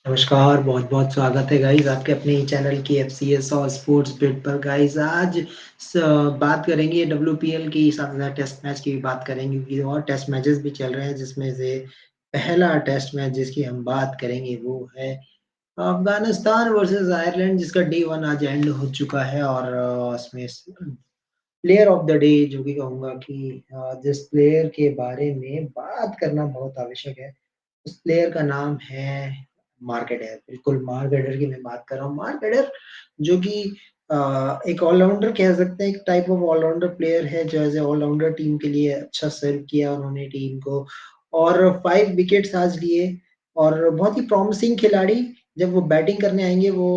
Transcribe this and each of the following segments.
नमस्कार, बहुत-बहुत स्वागत है गाइज़ आपके अपने ही चैनल की एफसीएस और स्पोर्ट्स बिट पर गाइज़ आज स बात करेंगे डब्ल्यूपीएल की साथ-साथ टेस्ट मैच की भी बात करेंगे क्योंकि और टेस्ट मैचेस भी चल रहे हैं जिसमें से पहला टेस्ट मैच जिसकी हम बात करेंगे वो है अफ़गानिस्तान वर्सेस आयरलैंड जिसका डे 1 आज एंड हो चुका है और इसमें प्लेयर ऑफ द डे जो कि कहूँगा कि जिस प्लेयर के बारे में बात करना बहुत आवश्यक है उस प्लेयर का नाम है मार्क एडर। बिल्कुल मार्क एडर की मैं बात कर रहा हूँ। मार्क एडर जो कि एक ऑलराउंडर कह सकते हैं, एक टाइप ऑफ ऑलराउंडर प्लेयर है जो एज़ अ ऑलराउंडर टीम के लिए अच्छा सर्व किया उन्होंने टीम को और 5 विकेट्स आज लिए और बहुत ही प्रॉमिसिंग खिलाड़ी जब वो बैटिंग करने आएँगे वो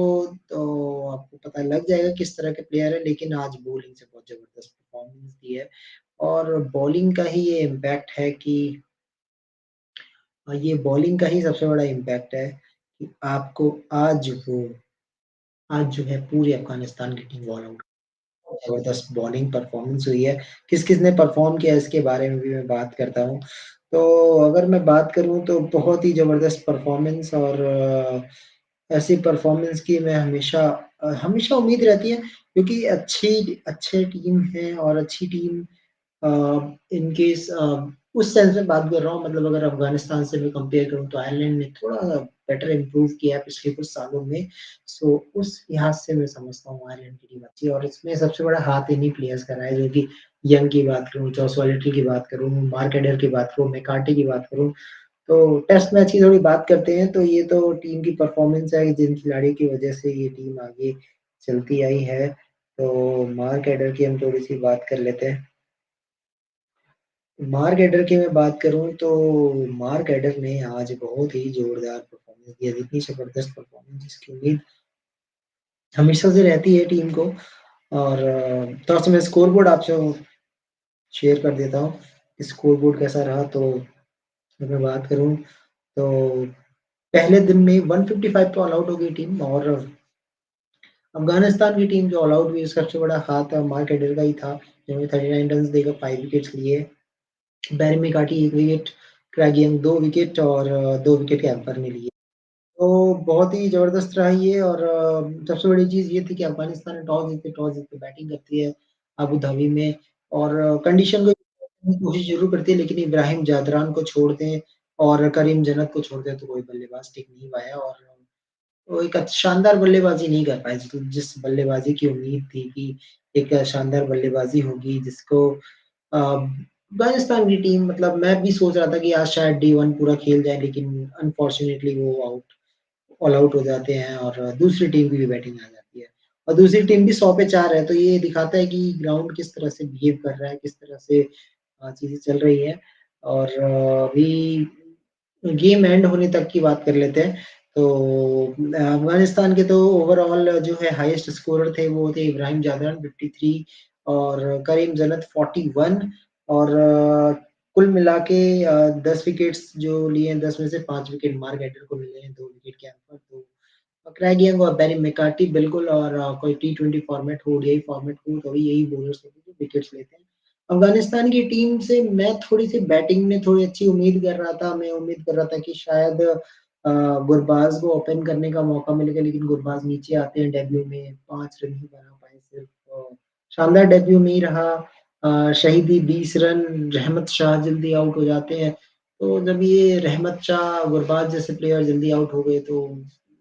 तो आपको पता लग जाएगा किस तरह के प्लेयर हैं, लेकिन आज बॉलिंग से बहुत ज़बरदस्त परफ़ॉर्मेंस दी है और बॉलिंग का ही ये इम्पैक्ट है कि ये बॉलिंग का ही सबसे बड़ा इम्पैक्ट है कि आपको आज जो है पूरी अफ़गानिस्तान की टीम ऑल आउट ज़बरदस्त बॉलिंग परफ़ॉर्मेंस हुई है। किस-किस ने परफ़ॉर्म किया इसके बारे में भी मैं बात करता हूँ। तो अगर मैं बात करूँ तो बहुत ही ज़बरदस्त परफ़ॉर्मेंस और ऐसी परफ़ॉर्मेंस की मैं हमेशा उम्मीद रहती है क्योंकि अच्छे टीम है और अच्छी टीम इन केस उस सेंस में बात कर रहा हूँ मतलब अगर अफ़गानिस्तान से मैं कंपेयर करूँ तो आयरलैंड ने थोड़ा बेटर इम्प्रूव किया है पिछले कुछ सालों में। सो उस लिहाज से मैं समझता हूँ आयरलैंड की टीम अच्छी है और इसमें सबसे बड़ा हाथ इन्हीं प्लेयर्स का रहा है जो कि यंग की बात करूँ, जोस लिटल की बात करूँ, मार्क एडर की बात करूँ, मैकार्टी की बात करूँ। तो टेस्ट मैच की थोड़ी बात करते हैं तो ये तो टीम की परफ़ॉर्मेंस है जिन खिलाड़ियों की वज़ह से ये टीम आगे चलती आई है। तो मार्क एडर की हम थोड़ी-सी बात कर लेते हैं। मार्क एडर की मैं बात करूँ तो मार्क एडर ने आज बहुत ही जोरदार परफ़ॉर्मेंस दिया, इतनी ज़बरदस्त परफ़ॉर्मेंस जिसकी उम्मीद हमेशा से रहती है टीम को और थोड़ा-सा मैं स्कोरबोर्ड आपसे शेयर कर देता हूँ, स्कोरबोर्ड कैसा रहा तो अगर मैं बात करूँ तो पहले दिन में 155 पे ऑल आउट हो गई टीम और अफ़गानिस्तान की टीम जो ऑल आउट हुई उसका सबसे बड़ा हाथ मार्क एडर का ही था, जिन्होंने 39 रन्स देकर 5 विकेट्स लिए। बैरी मेकार्टी 1 विकेट, क्रेग यंग 2 विकेट और 2 विकेट कैम्पर ने लिए। तो बहुत ही ज़बरदस्त रहा ये और सबसे बड़ी चीज़ ये थी कि अफ़गानिस्तान ने टॉस जीत के बैटिंग करती है अबू धाबी में और कंडीशन को की कोशिश ज़रूर करती है लेकिन इब्राहिम जादरान को छोड़ दें और करीम जन्नत को छोड़ दें तो कोई बल्लेबाज टिक नहीं पाया और वो एक शानदार बल्लेबाज़ी नहीं कर पाए जिस बल्लेबाज़ी की उम्मीद थी कि एक शानदार बल्लेबाज़ी होगी जिसको अफ़गानिस्तान की टीम मतलब मैं भी सोच रहा था कि आज शायद डे 1 पूरा खेल जाए लेकिन अनफॉर्च्यूनेटली वो ऑल आउट हो जाते हैं और दूसरी टीम की भी बैटिंग आ जाती है। और दूसरी टीम भी 100 पे 4 है, तो ये दिखाता है कि ग्राउंड किस तरह से बिहेव कर रहा है, किस तरह से चीज़ें चल रही हैं और अभी गेम एंड होने तक की बात कर लेते हैं। तो अफ़गानिस्तान के तो ओवरऑल जो है हाईएस्ट स्कोरर थे वो थे इब्राहिम जादरान 53 और करीम जन्नत 41 और कुल मिला के 10 विकेट्स जो लिए हैं 10 में से 5 विकेट मार्क एडर को मिले हैं, 2 विकेट कैम्पर, 2 क्रैग यंग और बेनी मैकार्टी बिल्कुल और कोई टी20 फॉर्मेट हो, ओडीआई फॉर्मेट हो, तो यही बॉलर्स होते हैं जो विकेट्स लेते हैं। अफ़गानिस्तान की टीम से मैं थोड़ी-सी बैटिंग में थोड़ी अच्छी उम्मीद कर रहा था। मैं उम्मीद कर रहा था कि शायद गुरबाज़ को ओपन करने का मौका मिलेगा, लेकिन गुरबाज़ नीचे आते हैं डेब्यू में 5 रन ही बना पाए सिर्फ शानदार डेब्यू में ही रहा। शहीदी 20 रन, रहमत शाह जल्दी आउट हो जाते हैं। तो जब ये रहमत शाह, गुरबाज़ जैसे प्लेयर जल्दी आउट हो गए तो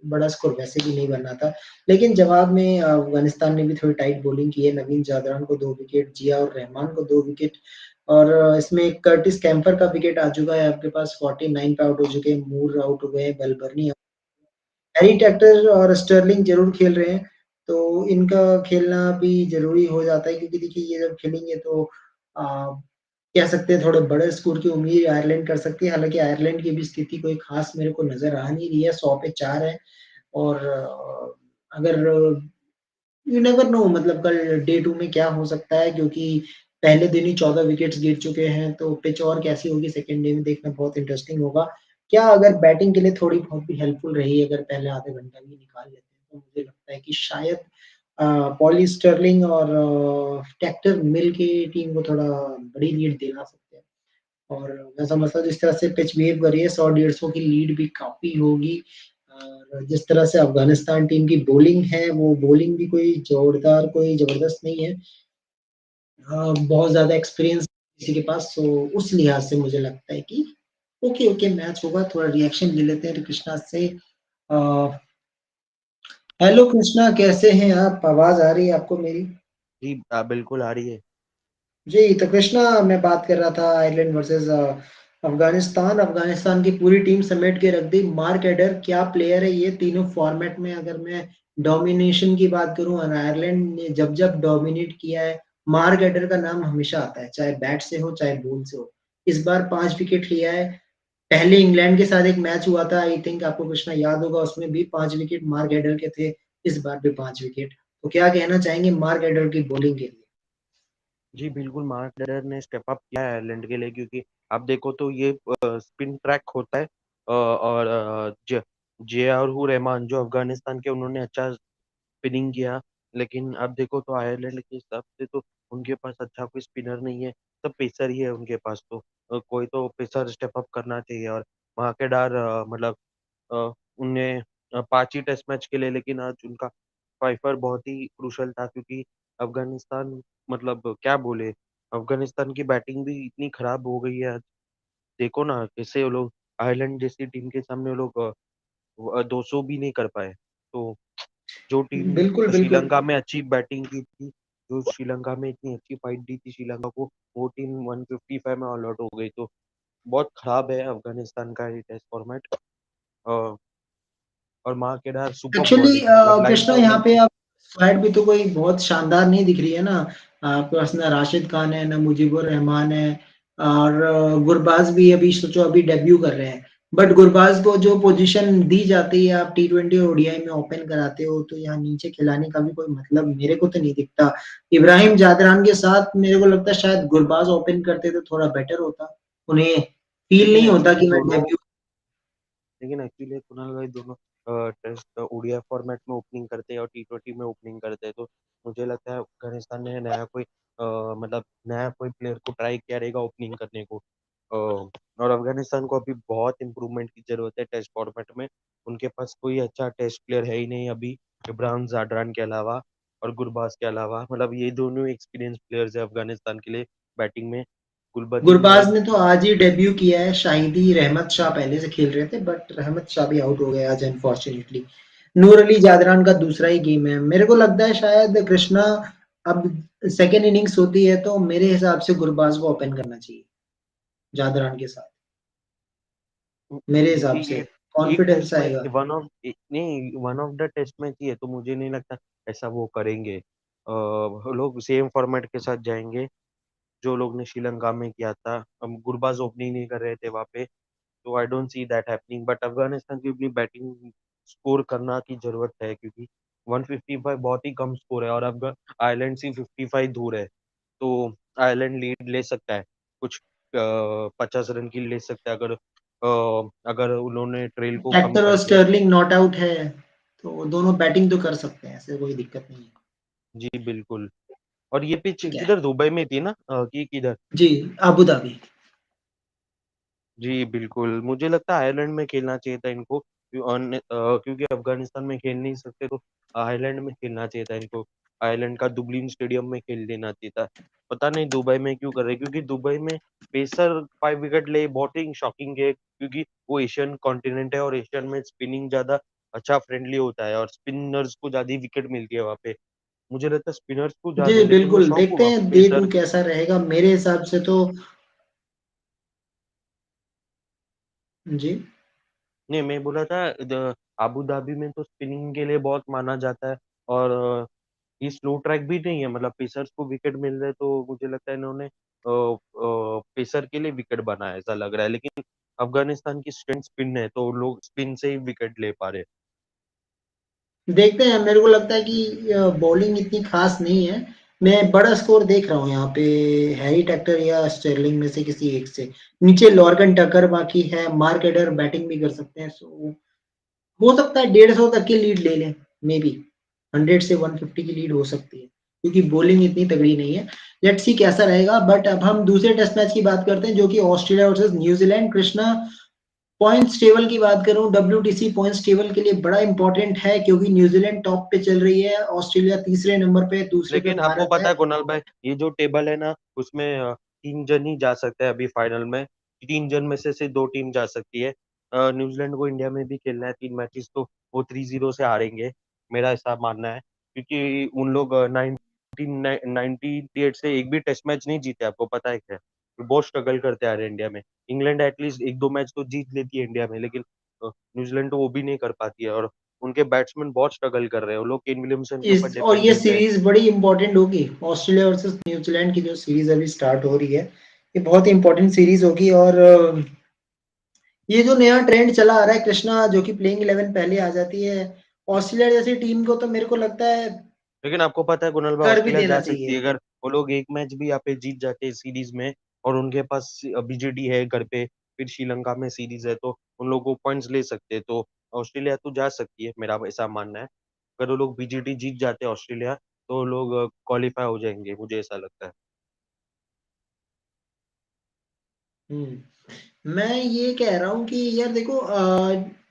बड़ा स्कोर वैसे भी नहीं बनना था। लेकिन जवाब में अफ़गानिस्तान ने भी थोड़ी टाइट बॉलिंग की है। नवीन जादरान को 2 विकेट, जिया और रहमान को 2 विकेट और इसमें कर्टिस कैम्पर का विकेट आ चुका है आपके पास 49 पे आउट हो चुके हैं, मूर आउट हो गए हैं, बेलबर्नी हैरी टैक्टर और स्टर्लिंग ज़रूर खेल रहे हैं, तो इनका खेलना भी ज़रूरी हो जाता है क्योंकि देखिए ये जब खेलेंगे तो अ, कह सकते हैं थोड़े बड़े स्कोर की उम्मीद आयरलैंड कर सकती है, हालाँकि आयरलैंड की भी स्थिति कोई ख़ास मेरे को नज़र आ नहीं रही है, 100 पे 4 है और अगर यू नेवर नो मतलब कल डे 2 में क्या हो सकता है क्योंकि पहले दिन ही 14 विकेट्स गिर चुके हैं, तो पिच और कैसी होगी सेकंड डे में देखना बहुत इंटरेस्टिंग होगा। क्या अगर बैटिंग के लिए थोड़ी बहुत भी हेल्पफुल रही अगर पहले आधे घंटा भी निकाल लेते हैं, तो मुझे लगता है कि शायद पॉली स्टर्लिंग और टैक्टर मिल के टीम को थोड़ा बड़ी लीड दिला सकते हैं। और मैं समझता हूँ जिस तरह से पिच बिहेव कर रही है 100 150 की लीड भी काफ़ी होगी। और जिस तरह से अफ़गानिस्तान टीम की बॉलिंग है, वो बॉलिंग भी कोई जोरदार, कोई ज़बरदस्त नहीं है। बहुत ज़्यादा एक्सपीरियंस किसी के पास, तो उस लिहाज से मुझे लगता है कि ओके मैच होगा। थोड़ा रिएक्शन ले लेते हैं कृष्णा से। अ, हेलो कृष्णा, कैसे हैं आप? आवाज़ आ रही है आपको मेरी? जी बिल्कुल आ रही है। जी, तो कृष्णा, मैं बात कर रहा था आयरलैंड वर्सेस अफ़गानिस्तान। अफ़गानिस्तान की पूरी टीम समेट के रख दी। मार्क एडर क्या प्लेयर है ये तीनों फॉर्मेट में। अगर मैं डोमिनेशन की बात करूँ और आयरलैंड ने जब-जब डोमिनेट किया है, मार्क एडर का नाम हमेशा आता है, चाहे बैट से हो, चाहे बॉल से हो। इस बार 5 विकेट लिया है। पहले इंग्लैंड के साथ एक मैच हुआ था, आई थिंक आपको कृष्णा याद होगा, उसमें भी 5 विकेट मार्क एडर के थे, इस बार भी 5 विकेट। तो क्या कहना चाहेंगे मार्क एडर की बॉलिंग के लिए? जी बिल्कुल, मार्क डेरर ने स्टेप अप किया है आयरलैंड के लिए, क्योंकि आप देखो तो ये स्पिन ट्रैक होता है, और जियाउर रहमान जो अफगानिस्तान के, उन्होंने अच्छा स्पिनिंग किया। लेकिन अब देखो तो आयरलैंड के हिसाब से तो उनके पास अच्छा कोई स्पिनर नहीं है, सब पेसर ही है उनके पास। तो कोई तो पेसर स्टेप अप करना चाहिए। और वहाँ के डार मतलब उनने 5 ही टेस्ट मैच खेले, लेकिन आज उनका फाइफर बहुत ही क्रूशल था, क्योंकि अफगानिस्तान, मतलब क्या बोले, अफगानिस्तान की बैटिंग भी इतनी खराब हो गई है आज। देखो ना कैसे वो लोग आयरलैंड जैसी टीम के सामने वो लोग 200 भी नहीं कर पाए। तो जो टीम बिल्कुल, बिल्कुल। श्रीलंका में अच्छी बैटिंग की थी, जो श्रीलंका में इतनी अच्छी फाइट दी थी श्रीलंका को, वो टीम 155 में ऑल आउट हो गई। तो बहुत खराब है अफगानिस्तान का ये टेस्ट फॉर्मेट। और माँ के डार सुपर एक्चुअली बॉलिंग, मतलब लाइट्स कृष्णा, आउट यहाँ पे बॉलिंग। आप स्क्वाड भी तो कोई बहुत शानदार नहीं दिख रही है ना। आपके पास ना राशिद खान है, ना मुजीबुर रहमान है, और गुरबाज भी अभी सोचो अभी डेब्यू कर रहे हैं। बट गुरबाज को जो पोजीशन दी जाती है, आप टी20 और ओडीआई में ओपन कराते हो, तो यहाँ नीचे खिलाने का भी कोई मतलब मेरे को तो नहीं दिखता। इब्राहिम जादरान के साथ मेरे को लगता है शायद गुरबाज ओपन करते तो थोड़ा बेटर होता। उन्हें फील लेकिन नहीं होता एक्चुअली कि मैं दोनों डेब्यू। लेकिन एक्चुअली कुणाल भाई दोनों टेस्ट ओडीआई फॉर्मेट में ओपनिंग करते हैं और टी20 में ओपनिंग करते हैं। तो मुझे लगता है अफगानिस्तान ने मतलब नया कोई प्लेयर को ट्राई किया रहेगा ओपनिंग करने को। और अफगानिस्तान को अभी बहुत इंप्रूवमेंट की जरूरत है टेस्ट फॉर्मेट में। उनके पास कोई अच्छा टेस्ट प्लेयर है ही नहीं अभी, इब्राहिम जाडरान के अलावा और गुरबाज के अलावा। मतलब ये दोनों एक्सपीरियंस प्लेयर्स है अफगानिस्तान के लिए बैटिंग में। गुलबदी भी गुरबाज है। ने तो आज ही डेब्यू किया है। शाहिदी रहमत शाह पहले से खेल रहे थे, बट रहमत शाह भी आउट हो गए आज अनफॉर्चुनेटली। नूर अली जादरान का दूसरा ही गेम है। मेरे को लगता है शायद कृष्णा, अब सेकेंड इनिंग्स होती है तो मेरे हिसाब से गुरबाज को ओपन करना चाहिए जादरान के साथ। मेरे हिसाब जी, से ये एक कॉन्फिडेंस टेस्ट मैच, आएगा। नहीं, one of the test match ही है, तो मुझे नहीं लगता ऐसा वो करेंगे। वो लोग सेम फॉर्मेट के साथ जाएंगे जो लोग ने श्रीलंका में किया था। हम गुरबाज ओपनिंग नहीं कर रहे थे वहां पे, तो I don't see that happening. But Afghanistan की अपनी बैटिंग स्कोर करना की जरूरत है, क्योंकि 155 बहुत ही कम स्कोर है, और अब आयरलैंड से 55 दूर है। तो आयरलैंड लीड ले सकता है, कुछ 50 रन की ले सकता है, अगर उन्होंने ट्रेल को कम हेक्टर और कर दिया तो। स्टर्लिंग नॉट आउट है, तो दोनों बैटिंग तो कर सकते हैं, ऐसे कोई दिक्कत नहीं है। जी बिल्कुल। और ये पिच ठीक है। किधर, दुबई में थी ना, कि किधर? जी, अबू धाबी। जी बिल्कुल, मुझे लगता है आयरलैंड में खेलना चाहिए था इनको, क्योंकि अफगानिस्तान में खेल नहीं सकते, तो आयरलैंड में खेलना चाहिए था इनको। आयरलैंड का दुबलिन स्टेडियम में खेल देना चाहिए था। पता नहीं दुबई में क्यों कर रहे, क्योंकि दुबई में पेसर 5 विकेट ले, बहुत ही शॉकिंग है, क्योंकि वो एशियन कॉन्टिनेंट है, और एशियन में स्पिनिंग ज्यादा अच्छा फ्रेंडली होता है, और स्पिनर्स को ज्यादा विकेट मिलती है वहाँ पे। मुझे लगता है स्पिनर्स को ज्यादा जी, है, लेकिन मैं बिल्कुल, शॉक देखते हुआ हैं डे पेसर। 2 कैसा रहेगा मेरे हिसाब से तो। जी। नहीं, मैं बोला था आबू धाबी में तो स्पिनिंग के लिए बहुत माना जाता है, और ये स्लो ट्रैक भी नहीं है, मतलब पेसर्स को विकेट मिल रहे, तो मुझे लगता है इन्होंने पेसर के लिए विकेट बनाया ऐसा लग रहा है। लेकिन अफगानिस्तान की स्ट्रेंथ स्पिन है, तो लोग स्पिन से ही विकेट ले पा रहे हैं। देखते हैं, मेरे को लगता है कि बॉलिंग इतनी खास नहीं है। मैं बड़ा स्कोर देख रहा हूँ यहाँ पे, हैरी टैक्टर या स्टर्लिंग में से किसी एक से। नीचे लॉर्गन टकर बाकी है, मार्क एडर बैटिंग भी कर सकते हैं, सो हो सकता है 150 तक की लीड ले लें, मे बी 100 से 150 की लीड हो सकती है, क्योंकि बॉलिंग इतनी तगड़ी नहीं है। लेट्स सी कैसा रहेगा। बट अब हम दूसरे टेस्ट मैच की बात करते हैं, जो कि Australia versus New Zealand. Krishna, points table की बात करूँ, डब्ल्यूटीसी पॉइंट्स टेबल के लिए बड़ा इंपॉर्टेंट है क्योंकि न्यूजीलैंड टॉप पे चल रही है, ऑस्ट्रेलिया तीसरे नंबर पे, दूसरे पे लेकिन आपको भारत पता है। है कुणाल भाई, ये जो टेबल है ना, उसमें 3 जन ही जा सकते हैं अभी फाइनल में। 3 जन में से सिर्फ 2 टीम जा सकती है। न्यूजीलैंड को इंडिया में भी खेलना है 3 मैचेस, तो वो 3-0 से हारेंगे, मेरा ऐसा मानना है। क्योंकि उन लोग 1998 से एक भी टेस्ट मैच नहीं जीते, आपको पता है क्या? वो बहुत स्ट्रगल करते आ रहे हैं इंडिया में। इंग्लैंड एटलीस्ट 1-2 मैच तो जीत लेती है इंडिया में, लेकिन न्यूजीलैंड तो वो भी नहीं कर पाती है। और उनके बैट्समैन बहुत स्ट्रगल कर रहे हैं, वो लोग केन विलियमसन के ऊपर इस और ये डिपेंडेंट है। सीरीज बड़ी इंपॉर्टेंट होगी, ऑस्ट्रेलिया वर्सेस न्यूजीलैंड की जो सीरीज अभी स्टार्ट हो रही है, ये बहुत ही इंपॉर्टेंट सीरीज होगी। और ये जो नया ट्रेंड चला आ रहा है कृष्णा, जो कि प्लेइंग 11 पहले आ जाती है, ऑस्ट्रेलिया जैसी टीम को तो मेरे को लगता है लेकिन आपको पता है कुणाल भाई, कर भी ऑस्ट्रेलिया देना जा सकती चाहिए। है अगर वो लोग एक मैच भी यहाँ पे जीत जाते हैं सीरीज में, और उनके पास बीजेडी है घर पे, फिर श्रीलंका में सीरीज है, तो उन लोगों को पॉइंट्स ले सकते हैं। तो ऑस्ट्रेलिया तो जा सकती है, मेरा ऐसा मानना है। अगर वो लोग बीजेडी जीत जाते हैं ऑस्ट्रेलिया, तो वो लोग क्वालिफाई हो जाएंगे, मुझे ऐसा लगता है। मैं ये कह रहा हूँ कि यार देखो,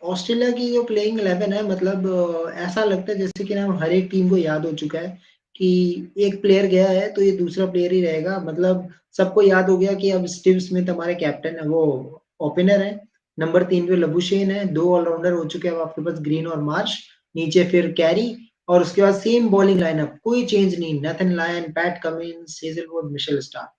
ऑस्ट्रेलिया की जो प्लेइंग 11 है, मतलब ऐसा लगता है जैसे कि ना हर एक टीम को याद हो चुका है कि एक प्लेयर गया है तो ये दूसरा प्लेयर ही रहेगा। मतलब सबको याद हो गया कि अब स्टीव स्मिथ हमारे कैप्टन है, वो ओपनर है। नंबर 3 पे लबुशेन है, 2 ऑलराउंडर हो चुके हैं अब आपके पास, ग्रीन और मार्श। नीचे फिर कैरी, और उसके बाद सेम बॉलिंग लाइनअप, कोई चेंज नहीं। Nathan Lyon, Pat Cummins, Hazlewood, Mitchell Starc,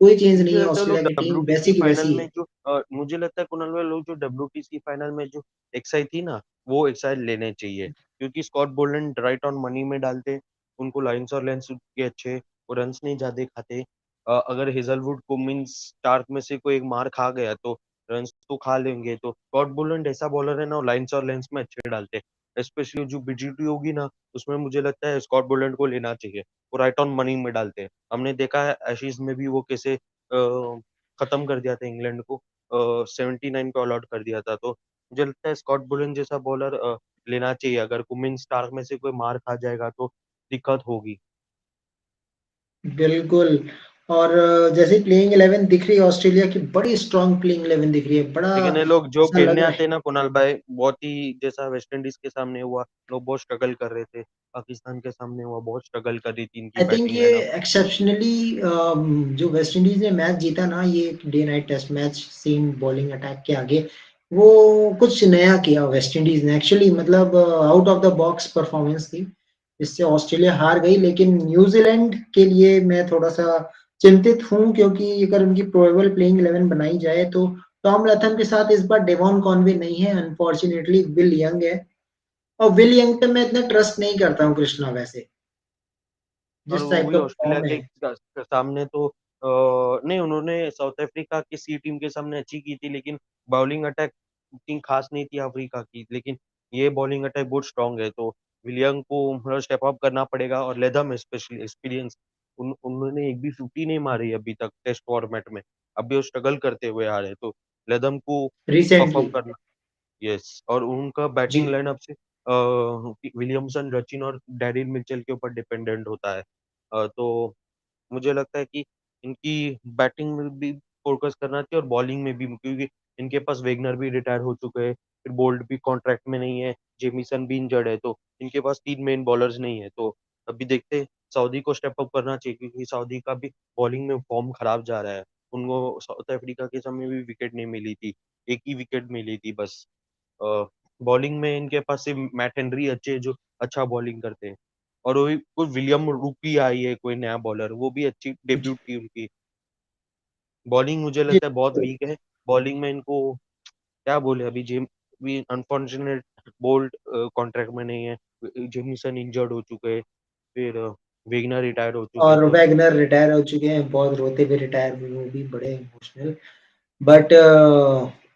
कोई चेंज नहीं मुझे है। लगता है लोग ऑस्ट्रेलिया की टीम डब्ल्यूटीसी वैसी की फाइनल वैसी में है। जो मुझे लगता है कुणाल भाई, लोग जो डब्ल्यूटीसी फाइनल में जो एक्साइज थी ना, वो एक्साइज लेने चाहिए। क्योंकि स्कॉट बोल्डन राइट ऑन मनी में डालते, उनको लाइंस और लेंस के अच्छे, वो रन्स नहीं ज्यादा खाते। अगर हेजलवुड कुमिंस स्टार्क में से कोई एक मार खा गया तो रन्स तो खा लेंगे। तो स्कॉट बोल्डन ऐसा बॉलर है ना, लाइंस और लेंस में अच्छे डालते, स्पेशली जो बीजीटी होगी ना, उसमें मुझे लगता है स्कॉट बोल्डन को लेना चाहिए। वो राइट ऑन मनी में डालते हैं, हमने देखा है एशीज में भी वो कैसे खत्म कर दिया था इंग्लैंड को, 79 पे ऑल आउट कर दिया था। तो मुझे लगता है स्कॉट बुलन जैसा बॉलर लेना चाहिए। अगर कुमिन स्टार्क में से कोई मार खा जाएगा तो दिक्कत होगी। बिल्कुल। और जैसे प्लेइंग 11 दिख रही है ऑस्ट्रेलिया की, बड़ी स्ट्रांग प्लेइंग 11 दिख रही है, बड़ा लेकिन ये लोग जो ऐसा लग खेलने रहा आते है। हैं ना कुणाल भाई, बहुत ही जैसा वेस्ट इंडीज के सामने हुआ, लोग बहुत स्ट्रगल कर रहे थे। पाकिस्तान के सामने हुआ, बहुत स्ट्रगल कर रही थी इनकी आई थिंक बैटिंग ये लाइनअप। एक्सेप्शनली जो वेस्ट इंडीज ने मैच जीता ना, ये day night test match, same bowling attack के आगे वो कुछ नया किया वेस्ट इंडीज ने एक्चुअली। मतलब out of the box performance थी, जिससे ऑस्ट्रेलिया हार गई। लेकिन न्यूजीलैंड के लिए मैं थोड़ा सा चिंतित हूँ, क्योंकि अगर उनकी प्रोबेबल प्लेइंग 11 बनाई जाए तो टॉम लैथम के साथ इस बार डेवॉन कॉनवे नहीं है, अनफॉर्चुनेटली विल यंग है। और विल यंग पे मैं इतना ट्रस्ट नहीं करता हूँ कृष्णा, वैसे और जिस वो टाइप भी का ऑस्ट्रेलिया फॉर्म है। के सामने तो नहीं, उन्होंने साउथ अफ्रीका की सी टीम के सामने अच्छी की थी, लेकिन बॉलिंग अटैक इतनी खास नहीं थी अफ्रीका की। लेकिन ये बॉलिंग अटैक बहुत स्ट्रांग है, तो विलियम को थोड़ा स्टेप अप करना पड़ेगा। और लेदम स्पेशली एक्सपीरियंस, उन्होंने एक भी 50 नहीं मारी अभी तक टेस्ट फॉर्मेट में, अभी वो स्ट्रगल करते हुए आ रहे हैं। तो लेदम को रिसेंटली। परफॉर्म करना। यस, और उनका जी। बैटिंग लाइनअप से विलियमसन, रचिन और डैरिल मिचेल के ऊपर डिपेंडेंट होता है। तो मुझे लगता है कि इनकी बैटिंग में भी फोकस करना चाहिए और बॉलिंग में भी, क्योंकि इनके पास वेगनर भी रिटायर हो चुके हैं, फिर बोल्ट भी कॉन्ट्रैक्ट में नहीं है, जेमिसन भी इंजर्ड है, तो इनके पास 3 मेन बॉलर्स नहीं है। तो अभी देखते हैं, सऊदी को स्टेप अप करना चाहिए, क्योंकि सऊदी का भी बॉलिंग में फॉर्म खराब जा रहा है। उनको साउथ अफ्रीका के समय भी विकेट नहीं मिली थी, एक ही विकेट मिली थी बस। बॉलिंग में इनके पास सिर्फ मैट हेनरी अच्छे, जो अच्छा बॉलिंग करते हैं। और वही कोई विलियम रूपी आई है, कोई नया बॉलर, वो भी अच्छी जी। डेब्यूट की उनकी। बॉलिंग मुझे जी। लगता है बहुत वीक है। बॉलिंग में इनको क्या बोले, अभी जेम भी अनफॉर्चुनेट बोल्ट कॉन्ट्रैक्ट में नहीं है, जेमिसन इंजर्ड हो चुके हैं, फिर वेगनर रिटायर हो चुके हैं। और तो वैगनर रिटायर हो चुके हैं, बहुत रोते हुए रिटायर हुए, वो भी बड़े इमोशनल। बट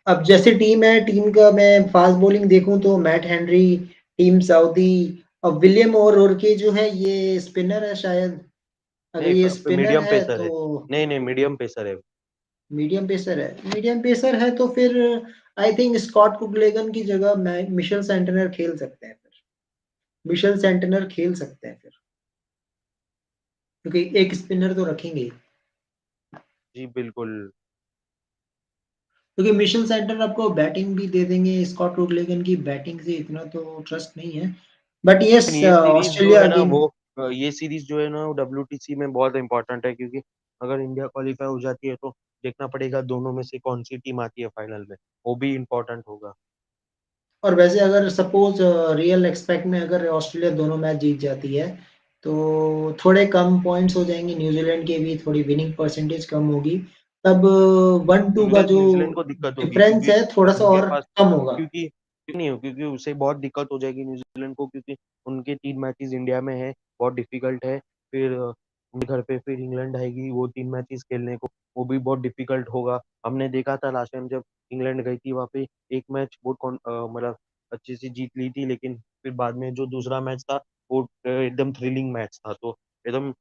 अब जैसे टीम है, टीम का मैं फास्ट बॉलिंग देखूं तो मैट हेनरी, टीम सऊदी, और विलियम और के जो है ये स्पिनर है शायद। अगर ये नहीं, स्पिनर मीडियम है पेसर तो है। नहीं नहीं, मीडियम पेसर है। मीडियम पेसर है। मीडियम पेसर है तो फिर आई थिंक स्कॉट कुगलेगन की जगह मिशेल सेंटनर खेल सकते हैं फिर। मिशेल सेंटनर खेल सकते हैं फिर, क्योंकि एक स्पिनर तो रखेंगे ही। जी बिल्कुल। क्योंकि मिशेल सेंटर आपको बैटिंग भी दे देंगे, स्कॉट कुगलेगन की बैटिंग से इतना तो ट्रस्ट नहीं है। बट लेकिन यस ये सीरीज जो ऑस्ट्रेलिया है ना अगेन। वो ये सीरीज जो है ना वो WTC में बहुत इंपॉर्टेंट है, क्योंकि अगर इंडिया क्वालिफाई हो जाती है तो देखना पड़ेगा दोनों में से कौन सी टीम आती है फाइनल में, वो भी इम्पोर्टेंट होगा। और वैसे अगर सपोज रियल एक्सपेक्ट में अगर ऑस्ट्रेलिया दोनों मैच जीत जाती है, तो थोड़े कम पॉइंट्स हो जाएंगे, न्यूजीलैंड के भी थोड़ी विनिंग परसेंटेज कम होगी, तब 1-2 का जो न्यूजीलैंड को दिक्कत होगी डिफरेंस क्योंकि है थोड़ा सा उनके और पास, कम होगा। क्योंकि नहीं हो, क्योंकि उसे बहुत दिक्कत हो जाएगी न्यूजीलैंड को, क्योंकि उनके 3 मैचेस इंडिया में है, बहुत डिफिकल्ट है। फिर उनके घर पे फिर इंग्लैंड आएगी, वो 3 मैचेस खेलने को, वो भी बहुत डिफिकल्ट होगा। हमने देखा था लास्ट टाइम जब इंग्लैंड गई थी वहाँ पे एक मैच बहुत मतलब अच्छे से जीत ली थी, लेकिन फिर बाद में जो दूसरा मैच था वो एकदम थ्रिलिंग मैच था, तो एकदम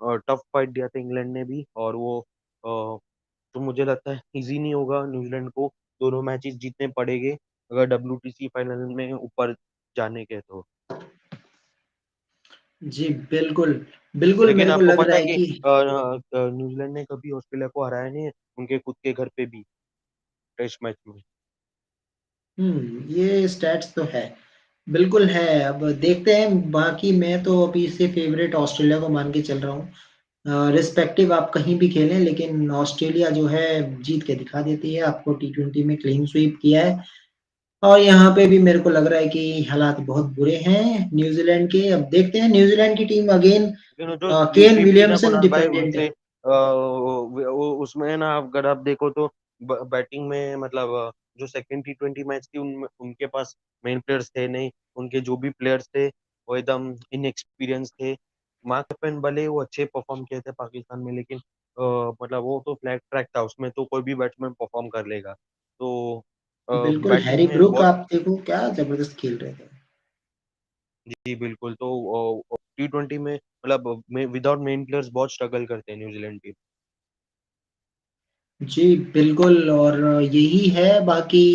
टफ फाइट दिया था इंग्लैंड ने भी, और वो तो मुझे लगता है इजी नहीं होगा न्यूजीलैंड को, दोनों मैचेस जीतने पड़ेंगे अगर WTC फाइनल में ऊपर जाने के तो। जी बिल्कुल, बिल्कुल लेकिन मेरे को आपको लग पता रहा है है कि कि न्यूजीलैंड ने कभी ऑस्ट्रेलिया को हराया नहीं है उनके खुद के घर पे भी, टेस्ट मैच में। ये स्टैट्स तो है, बिल्कुल है। अब देखते हैं, बाकी मैं तो अभी इससे फेवरेट ऑस्ट्रेलिया को मान के चल रहा हूँ। रिस्पेक्टिव आप कहीं भी खेलें, लेकिन ऑस्ट्रेलिया जो है जीत के दिखा देती है आपको। टी20 में क्लीन स्वीप किया है, और यहाँ पे भी मेरे को लग रहा है कि हालात बहुत बुरे हैं न्यूजीलैंड के। अब देखते हैं, न्यूजीलैंड की टीम अगेन लेकिन वो जो क्लीन केन स्वीप की ना विलियमसन कुणाल भाई, डिपेंडेंट उनसे है। उसमें ना अगर आप देखो तो बैटिंग में मतलब जो सेकंड T20 मैच थी उनके पास मेन प्लेयर्स थे नहीं, उनके जो भी प्लेयर्स थे वो एकदम इनएक्सपीरियंस थे। मार्क कैप्टन भले वो अच्छे परफॉर्म किए थे पाकिस्तान में, लेकिन मतलब वो तो फ्लैट ट्रैक था, उसमें तो कोई भी बैट्समैन परफॉर्म कर लेगा, तो बिल्कुल, हैरी बैटिंग में ब्रूक बहुत। आप देखो क्या जबरदस्त खेल रहे थे। जी बिल्कुल, तो T20 में मतलब विदाउट मेन प्लेयर्स बहुत स्ट्रगल करते हैं न्यूजीलैंड टीम। जी बिल्कुल, और यही है बाकी।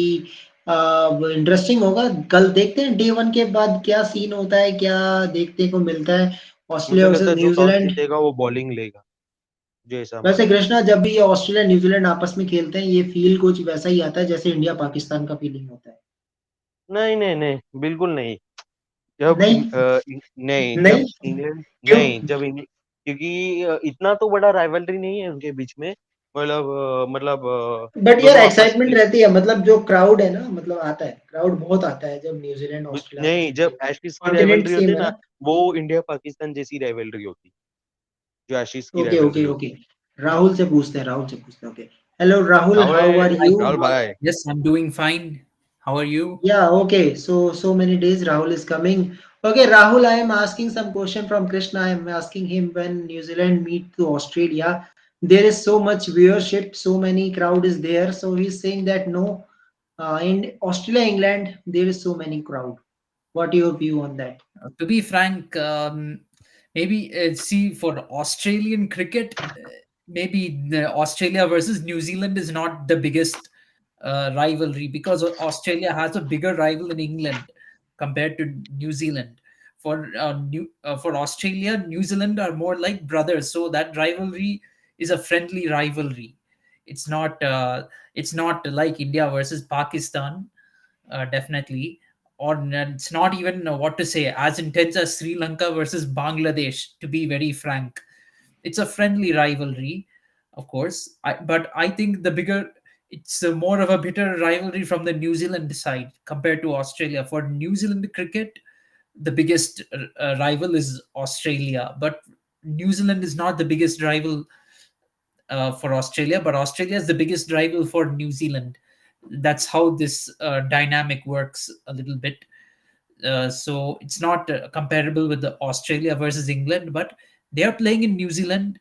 इंटरेस्टिंग होगा, कल देखते हैं डे वन के बाद क्या सीन होता है, क्या देखने को मिलता है, ऑस्ट्रेलिया मुझे लगता वर्सेस है जो टॉस न्यूजीलैंड। जीतेगा वो बॉलिंग लेगा, मुझे ऐसा वैसे मानना है। कृष्णा, जब भी ये ऑस्ट्रेलिया न्यूजीलैंड आपस में खेलते हैं, ये फील कुछ वैसा ही आता है जैसे इंडिया पाकिस्तान का फीलिंग होता है। नहीं नहीं नहीं, बिल्कुल नहीं। जब नहीं, नहीं, जब नहीं, इंग्लैंड, क्यों? नहीं जब इंग्लैंड, क्योंकि इतना तो बड़ा राइवलरी नहीं है उनके बीच में, मतलब बट यार दोनों आपस एक्साइटमेंट में। रहती है, मतलब जो क्राउड है ना, मतलब आता है, क्राउड बहुत आता है जब न्यूजीलैंड ऑस्ट्रेलिया आपस नहीं, में जब खेलते हैं। एशेज की कॉन्टिनेंट राइवलरी होती सेम है है ना, ना। वो इंडिया पाकिस्तान जैसी राइवलरी होती, जो एशेज की ओके, राइवलरी ओके, होती। ओके। राहुल से पूछते हैं, राहुल से पूछते हैं। Okay, hello Rahul, Rahul how are है, यू? राहुल भाई। Yes, I'm doing fine. How are you? Yeah, okay. So many days Rahul is coming. Okay, Rahul, I am asking some question from Krishna. I am asking him, when New Zealand meet to Australia, there is so much viewership, so many crowd is there. So he's saying that no, in Australia, England, there is so many crowd. What your view on that? To be frank, maybe see for Australian cricket, maybe the Australia versus New Zealand is not the biggest rivalry because Australia has a bigger rival in England compared to New Zealand. For Australia, New Zealand are more like brothers, so that rivalry is a friendly rivalry. It's not uh, it's not like India versus Pakistan, definitely. Or it's not even what to say, as intense as Sri Lanka versus Bangladesh, to be very frank. It's a friendly rivalry, of course. But I think the bigger, it's more of a bitter rivalry from the New Zealand side compared to Australia. For New Zealand cricket, the biggest rival is Australia, but New Zealand is not the biggest rival for Australia, but Australia is the biggest rival for New Zealand. That's how this dynamic works a little bit. So it's not comparable with the Australia versus England, but they are playing in New Zealand,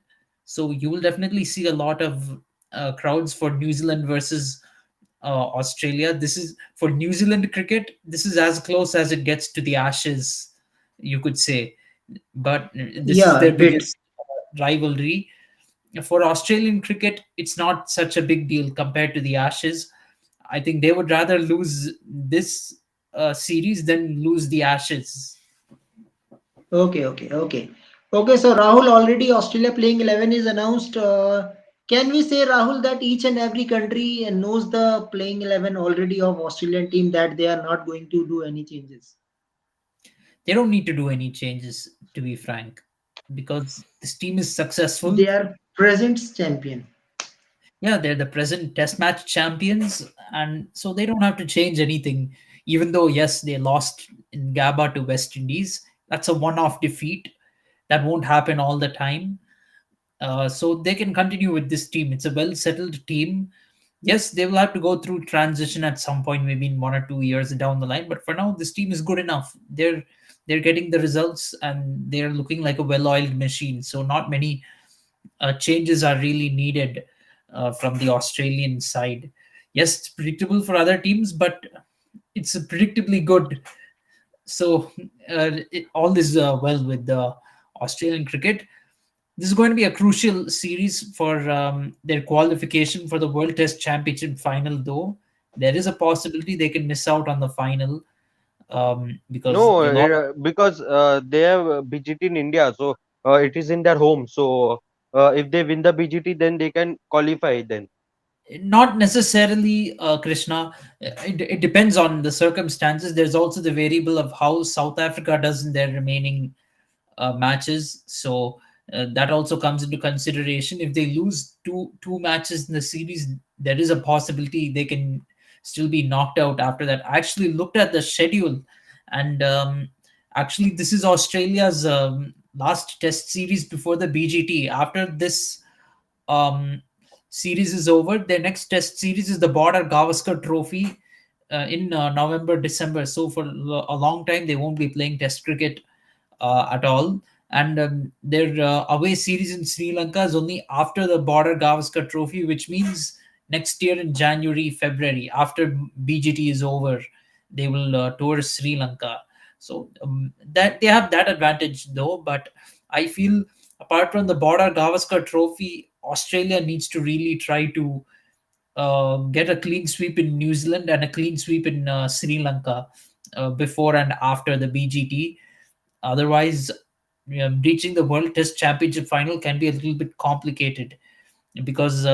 so you will definitely see a lot of crowds for New Zealand versus Australia. This is for New Zealand cricket. This is as close as it gets to the Ashes, you could say, but this is Yeah, a their bit. biggest rivalry. For Australian cricket, it's not such a big deal compared to the Ashes. I think they would rather lose this series than lose the Ashes. Okay, okay, okay. Okay, so Rahul, already Australia playing 11 is announced. Can we say, Rahul, that each and every country knows the playing 11 already of Australian team, that they are not going to do any changes? They don't need to do any changes, to be frank, because this team is successful. They are present champion. Yeah, they're the present test match champions, and so they don't have to change anything. Even though, yes, they lost in Gabba to West Indies, that's a one-off defeat. That won't happen all the time. So they can continue with this team. It's a well-settled team. Yes, they will have to go through transition at some point, maybe in 1 or 2 years down the line. But for now, this team is good enough. They're getting the results, and they're looking like a well-oiled machine. So not many changes are really needed from the Australian side. Yes, it's predictable for other teams, but it's predictably good. So all is well with the Australian cricket. This is going to be a crucial series for their qualification for the World Test Championship final, though. There is a possibility they can miss out on the final because No, they lost. because they have BGT in India, so it is in their home. So if they win the BGT, then they can qualify. Then Not necessarily, Krishna. It depends on the circumstances. There's also the variable of how South Africa does in their remaining matches. So that also comes into consideration. If they lose two matches in the series, there is a possibility they can still be knocked out after that. I actually looked at the schedule, and actually, this is Australia's last Test series before the BGT. After this um, series is over, their next Test series is the Border Gavaskar Trophy in November, December. So for a long time, they won't be playing Test cricket at all. And their away series in Sri Lanka is only after the Border Gavaskar Trophy, which means next year in January, February, after BGT is over, they will tour Sri Lanka. So that they have that advantage though. But I feel apart from the Border Gavaskar Trophy, Australia needs to really try to get a clean sweep in New Zealand and a clean sweep in Sri Lanka before and after the BGT. Otherwise, reaching the World Test Championship final can be a little bit complicated because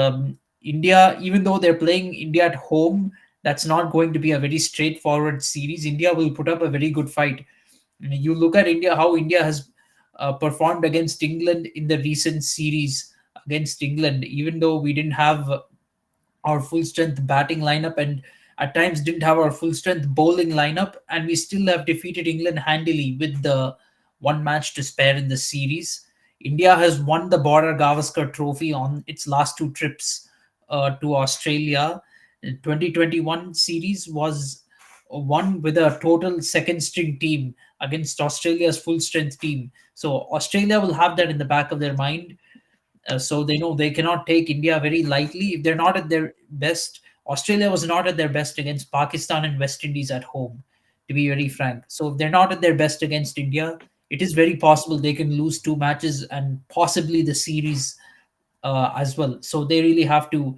India, even though they're playing India at home, that's not going to be a very straightforward series. India will put up a very good fight. You look at India, how India has performed against England in the recent series against England, even though we didn't have our full strength batting lineup and at times didn't have our full strength bowling lineup, and we still have defeated England handily with the one match to spare in the series. India has won the Border Gavaskar Trophy on its last two trips to Australia. 2021 series was won with a total second string team against Australia's full strength team. So Australia will have that in the back of their mind, so they know they cannot take India very lightly. If they're not at their best, Australia was not at their best against Pakistan and West Indies at home, to be very frank. So if they're not at their best against India, it is very possible they can lose two matches and possibly the series as well. So they really have to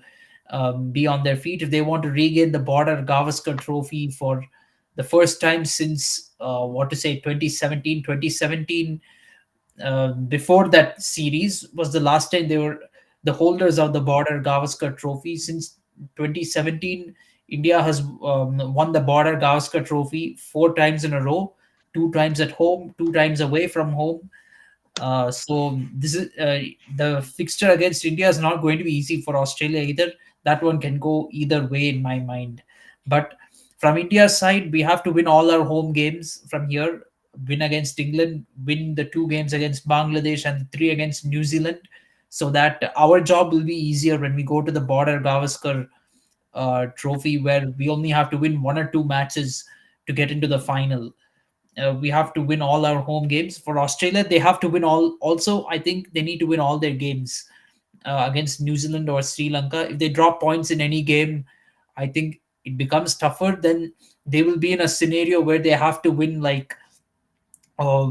be on their feet if they want to regain the Border Gavaskar Trophy for the first time since what to say 2017. Before that series was the last time they were the holders of the Border Gavaskar Trophy. Since 2017, India has won the Border Gavaskar Trophy four times in a row, two times at home, two times away from home. So this is the fixture against India is not going to be easy for Australia either. That one can go either way in my mind. But from India's side, we have to win all our home games from here. Win against England, win the two games against Bangladesh and the three against New Zealand, so that our job will be easier when we go to the Border Gavaskar Trophy, where we only have to win one or two matches to get into the final. We have to win all our home games. For Australia, they have to win all. Also, I think they need to win all their games against New Zealand or Sri Lanka. If they drop points in any game, I think it becomes tougher. Then they will be in a scenario where they have to win like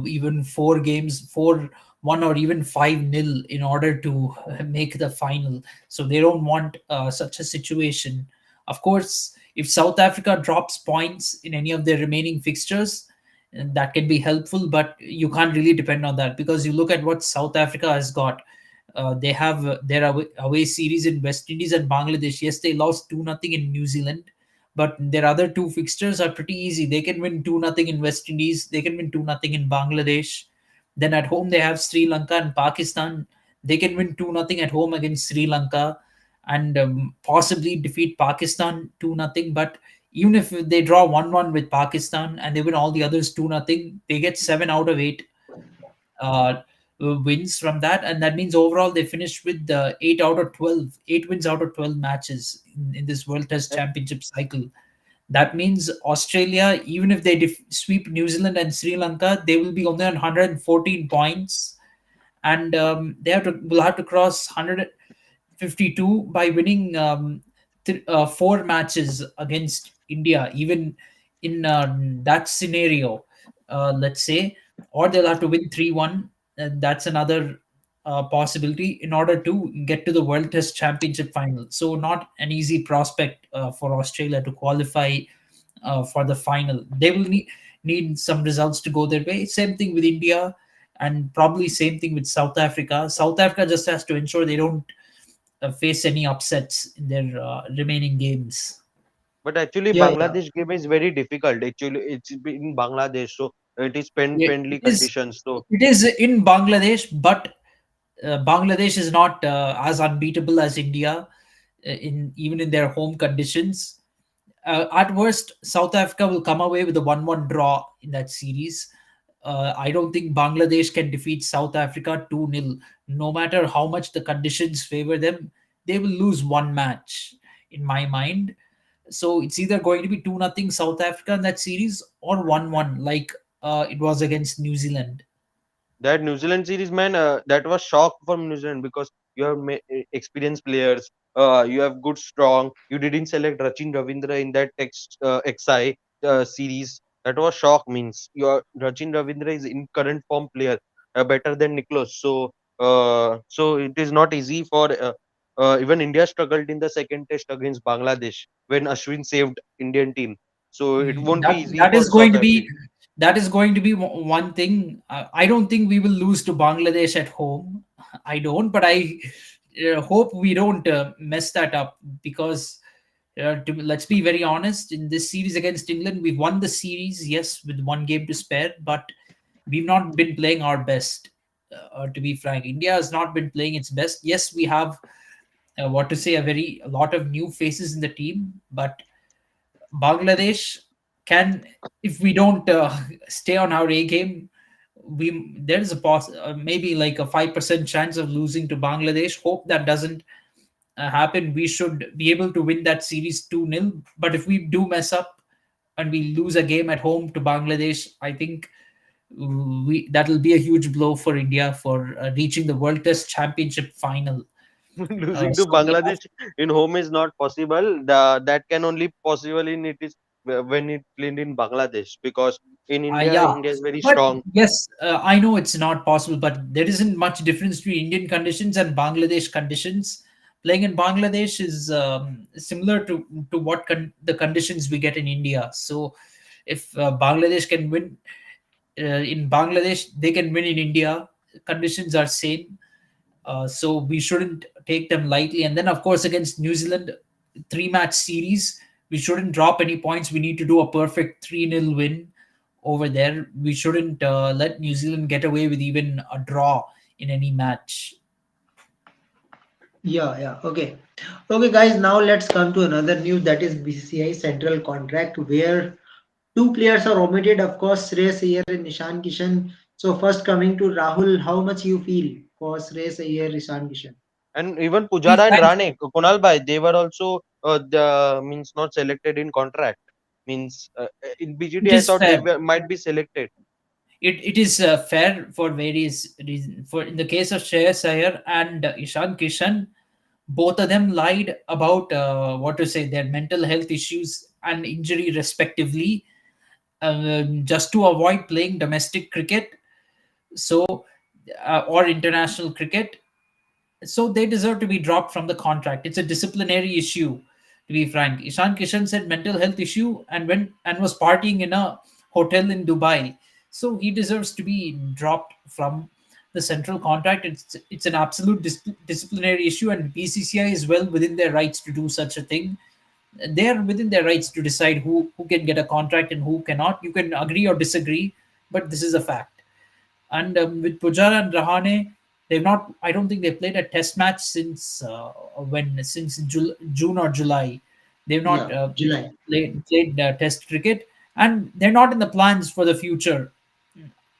even four games, 4-1 or even 5-0 in order to make the final. So they don't want such a situation. Of course, if South Africa drops points in any of their remaining fixtures, that can be helpful, but you can't really depend on that because you look at what South Africa has got. They have their away series in West Indies and Bangladesh. Yes, they lost 2-0 in New Zealand, but their other two fixtures are pretty easy. They can win 2-0 in West Indies, they can win 2-0 in Bangladesh. Then at home they have Sri Lanka and Pakistan. They can win 2-0 at home against Sri Lanka and possibly defeat Pakistan 2-0. But even if they draw 1-1 with Pakistan and they win all the others 2-0, they get 7 out of 8 uh, wins from that, and that means overall they finished with 8 out of 12, 8 wins out of 12 matches in this World Test Championship cycle. That means Australia, even if they sweep New Zealand and Sri Lanka, they will be only on 114 points, and will have to cross 152 by winning 4 matches against India, even in that scenario, let's say, or they'll have to win 3-1. And that's another possibility in order to get to the World Test Championship final. So, not an easy prospect for Australia to qualify for the final. They will need some results to go their way. Same thing with India, and probably same thing with South Africa. South Africa just has to ensure they don't face any upsets in their remaining games. But actually, Yeah, yeah. Bangladesh game is very difficult. Actually, it's in Bangladesh, so it is Yeah, friendly conditions. So it is in Bangladesh, but Bangladesh is not as unbeatable as India in even in their home conditions. At worst, South Africa will come away with a 1-1 draw in that series. I don't think Bangladesh can defeat South Africa 2-0. No matter how much the conditions favor them, they will lose one match, in my mind. So it's either going to be 2-0 South Africa in that series or 1-1, like it was against New Zealand. that New Zealand series, man, that was shock from New Zealand because you have experienced players. You have good strong. You didn't select Rachin Ravindra in that XI series. That was shock. Means your Rachin Ravindra is in current form player, better than Nicholas. So it is not easy for even India struggled in the second test against Bangladesh when Ashwin saved Indian team. So it Mm, won't be That easy that is for going South to be Africa. one thing. I don't think we will lose to Bangladesh at home. I don't, but I hope we don't mess that up because let's be very honest. In this series against England, we won the series, yes, with one game to spare, but we've not been playing our best. To be frank, India has not been playing its best. Yes, we have what to say a lot of new faces in the team, but Bangladesh can, if we don't stay on our A game, we there is a maybe like a 5% chance of losing to Bangladesh. Hope that doesn't happen. We should be able to win that series 2-0. But if we do mess up and we lose a game at home to Bangladesh, I think we that'll be a huge blow for India for reaching the World Test Championship final. Losing to So we have, Bangladesh in home is not possible. That can only possible in it is when it played in Bangladesh because in India, Yeah, India is very but strong. yes, I know it's not possible, but there isn't much difference between Indian conditions and Bangladesh conditions. Playing in Bangladesh is similar to what the conditions we get in India. So, if Bangladesh can win in Bangladesh, they can win in India. Conditions are same, so we shouldn't take them lightly. And then, of course, against New Zealand, 3-match series, we shouldn't drop any points. We need to do a perfect 3-0 win over there. We shouldn't let New Zealand get away with even a draw in any match. Yeah, yeah. Okay. Okay, guys, now let's come to another news, that is BCCI central contract where two players are omitted, of course, Shreyas Iyer and Nishan Kishan. So first coming to Rahul, how much you feel for Shreyas Iyer, Nishan Kishan? And even Be Pujara and frank, Rane, Kunal Bhai, they were also means not selected in contract. Means in it BGT, I is thought they fair. might be selected. It is fair for various reasons. For in the case of Shreyas Iyer and Ishan Kishan, both of them lied about what to say their mental health issues and injury respectively, just to avoid playing domestic cricket, so or international cricket. So they deserve to be dropped from the contract. It's a disciplinary issue, to be frank. Ishan Kishan said mental health issue and went and was partying in a hotel in Dubai. So he deserves to be dropped from the central contract. It's an absolute disciplinary issue, and BCCI is well within their rights to do such a thing. They are within their rights to decide who can get a contract and who cannot. You can agree or disagree, but this is a fact. And with Pujara and Rahane, they've not. I don't think they played a test match since since June or July. They've not Yeah, July. played Test cricket, and they're not in the plans for the future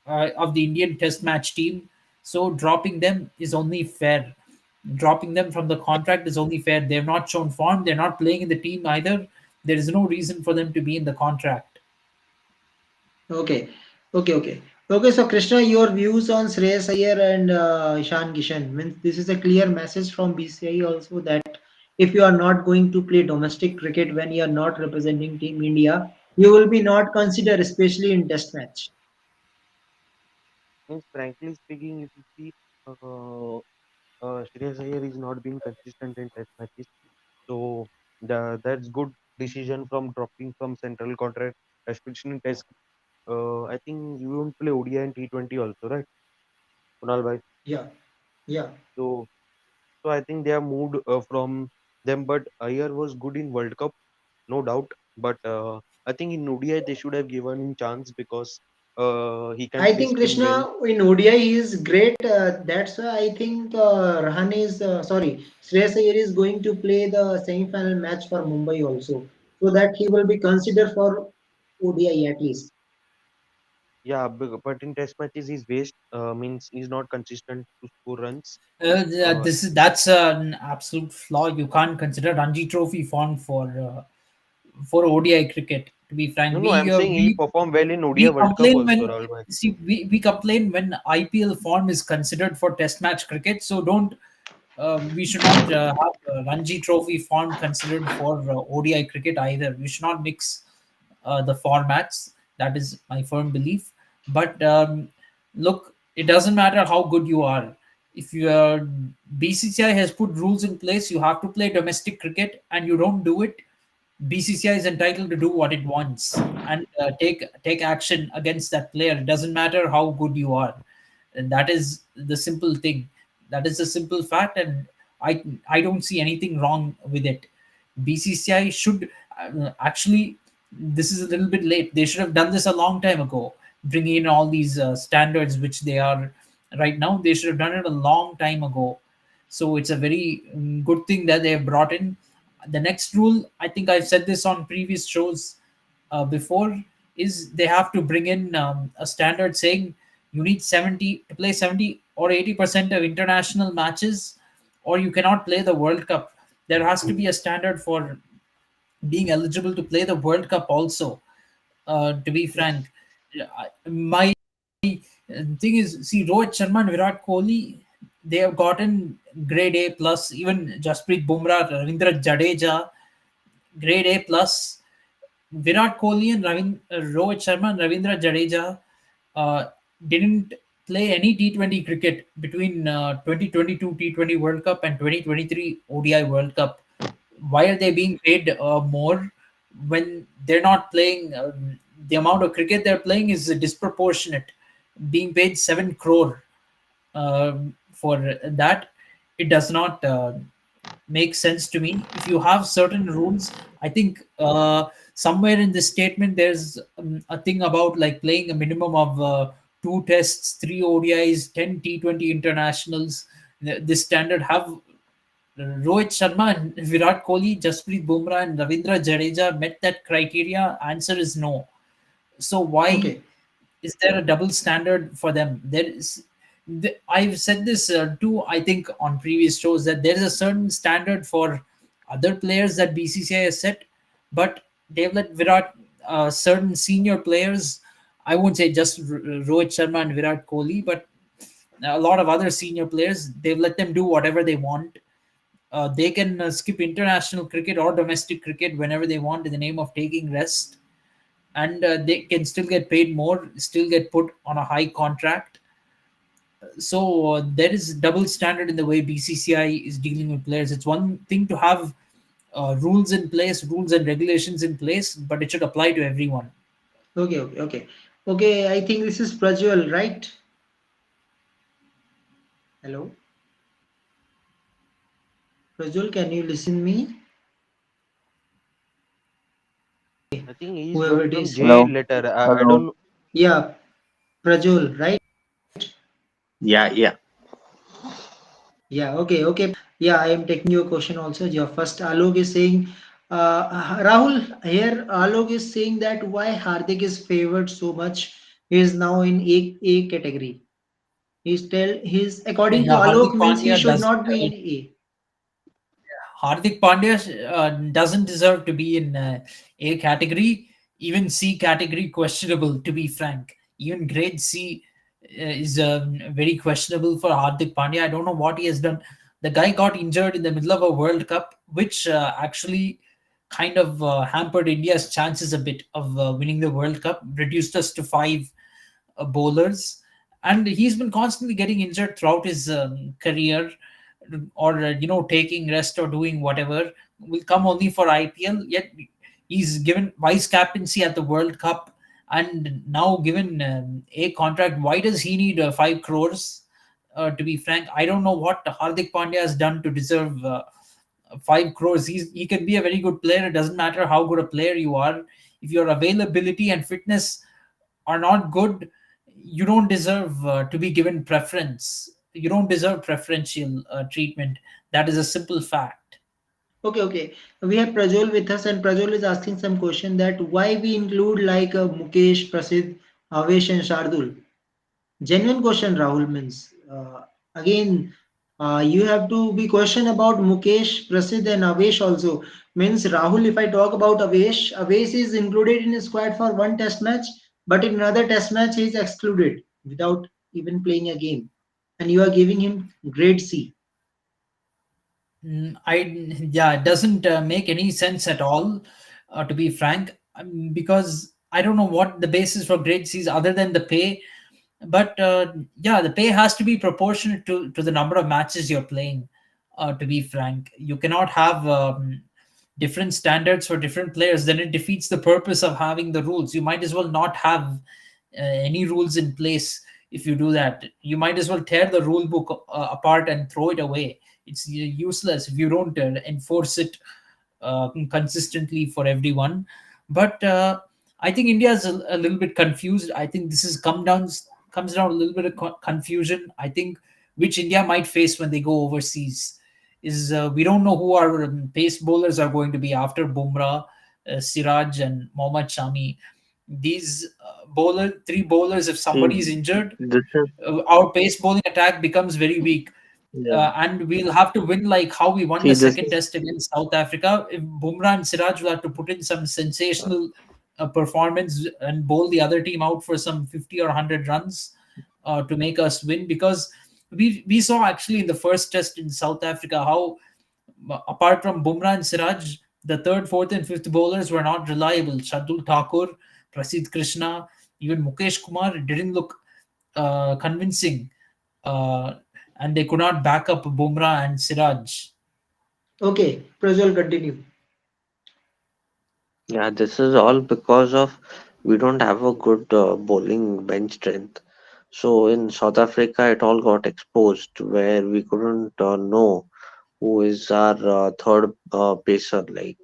of the Indian Test match team. So dropping them is only fair. Dropping them from the contract is only fair. They've not shown form. They're not playing in the team either. There is no reason for them to be in the contract. Okay, okay. So Krishna, your views on Shreyas Iyer and Ishan Kishan. Means this is a clear message from BCI also that if you are not going to play domestic cricket when you are not representing Team India, you will be not considered, especially in Test match. Means frankly speaking, if you see, uh, Shreyas Iyer is not being consistent in test matches. So that's good decision from dropping from central contract, especially in test. I think you won't play ODI and T20 also, right, Kunal bhai? Yeah, yeah. So so I think they are moved from them. But Iyer was good in World Cup, no doubt. But I think in ODI they should have given him chance because he can I play think spin well. Krishna in ODI he is great. That's why I think Rahane is Shreyas Iyer is going to play the semi-final match for Mumbai also, so that he will be considered for ODI at least. Yeah, but in test matches he's waste. Means he's not consistent to score runs. Uh, This is that's an absolute flaw. You can't consider Ranji Trophy form for ODI cricket. To be no, frank, no, I'm saying he performed well in ODI we World Cup complain also, when Rahul bhai. we complain when IPL form is considered for Test match cricket. So don't we should not have Ranji Trophy form considered for ODI cricket either. We should not mix the formats. That is my firm belief. But look, it doesn't matter how good you are. If your BCCI has put rules in place, you have to play domestic cricket, and you don't do it. BCCI is entitled to do what it wants and take action against that player. It doesn't matter how good you are, and that is the simple thing. That is a simple fact, and I don't see anything wrong with it. BCCI should actually. This is a little bit late. They should have done this a long time ago, bringing in all these standards which they are right now. They should have done it a long time ago. So it's a very good thing that they have brought in. The next rule, I think I've said this on previous shows before, is they have to bring in a standard saying you need 70 to play 70 or 80% of international matches, or you cannot play the World Cup. There has to be a standard for being eligible to play the World Cup also. To be Yes. frank, my thing is, see, Rohit Sharma and Virat Kohli, they have gotten grade A plus. Even Jasprit Bumrah, Ravindra Jadeja, grade A plus. Virat Kohli and Rohit Sharma and Ravindra Jadeja uh, didn't play any T20 cricket between 2022 T20 World Cup and 2023 ODI World Cup. Why are they being paid more when they're not playing? The amount of cricket they're playing is disproportionate. Being paid 7 crore for that, it does not make sense to me. If you have certain rules, I think somewhere in this statement there's a thing about like playing a minimum of 2 tests, 3 ODIs, 10 T20 internationals. This standard have Rohit Sharma and Virat Kohli, Jasprit Bumrah and Ravindra Jadeja met that criteria? Answer is no. So why Okay. is there a double standard for them? I've said this too, I think, on previous shows that there is a certain standard for other players that BCCI has set, but they've let certain senior players, I won't say just Rohit Sharma and Virat Kohli, but a lot of other senior players, they've let them do whatever they want. They can skip international cricket or domestic cricket whenever they want in the name of taking rest, and they can still get paid more, still get put on a high contract. So there is double standard in the way BCCI is dealing with players. It's one thing to have rules in place, rules and regulations in place, but it should apply to everyone. Okay. I think this is Prajwal, right? Hello, Prajwal, can you listen me? I think he is Whoever going it from is. J Hello, letter. I hello. don't. Yeah, Prajwal, right? Yeah, yeah. Yeah, okay, okay. Yeah, I am taking your question also. Your first Alok is saying, Rahul, here Alok is saying that why Hardik is favored so much. He is now in A category. He's according to Yeah, Alok Hardik means he Pandya should does. not be in A. Hardik Pandya doesn't deserve to be in A category, even C category questionable. To be frank, even grade C is very questionable for Hardik Pandya. I don't know what he has done. The guy got injured in the middle of a World Cup, which actually kind of hampered India's chances a bit of winning the World Cup, reduced us to five bowlers, and he's been constantly getting injured throughout his career, or taking rest or doing whatever. Will come only for IPL. Yet he's given vice captaincy at the World Cup, and now given a contract. Why does he need 5 crores? To be frank, I don't know what Hardik Pandya has done to deserve 5 crores. He can be a very good player. It doesn't matter how good a player you are. If your availability and fitness are not good, you don't deserve to be given preference. You don't deserve preferential treatment. That is a simple fact. Okay, okay. We have Prajwal with us, and Prajwal is asking some question that why we include like Mukesh, Prasidh, Avesh, and Shardul. Genuine question, Rahul means. Again, you have to be question about Mukesh, Prasidh, and Avesh also. Means Rahul, if I talk about Avesh, Avesh is included in his squad for one test match, but in another test match he is excluded without even playing a game. And you are giving him grade C. I Yeah, it doesn't make any sense at all, to be frank, because I don't know what the basis for grade C is other than the pay. But yeah, the pay has to be proportionate to the number of matches you're playing. To be frank, you cannot have different standards for different players. Then it defeats the purpose of having the rules. You might as well not have any rules in place. If you do that, you might as well tear the rule book apart and throw it away. It's useless if you don't enforce it consistently for everyone. But I think India is a little bit confused. I think this is comes down a little bit of confusion. I think which India might face when they go overseas is, we don't know who our pace bowlers are going to be after Bumrah, Siraj, and Mohammad Shami. These three bowlers, if See, somebody is injured, this is our pace bowling attack becomes very weak. yeah. And we'll have to win like how we won See, the this second is test against South Africa. If Bumrah and Siraj will have to put in some sensational performance and bowl the other team out for some 50 or 100 runs to make us win. Because we saw actually in the first test in South Africa how, apart from Bumrah and Siraj, the third, fourth, and fifth bowlers were not reliable. Shardul Thakur, Prasidh Krishna, even Mukesh Kumar didn't look convincing, uh, and they could not back up Bumrah and Siraj. Okay, Prajwal, continue. yeah. This is all because of we don't have a good bowling bench strength. So in South Africa, it all got exposed where we couldn't know who is our third pacer. Like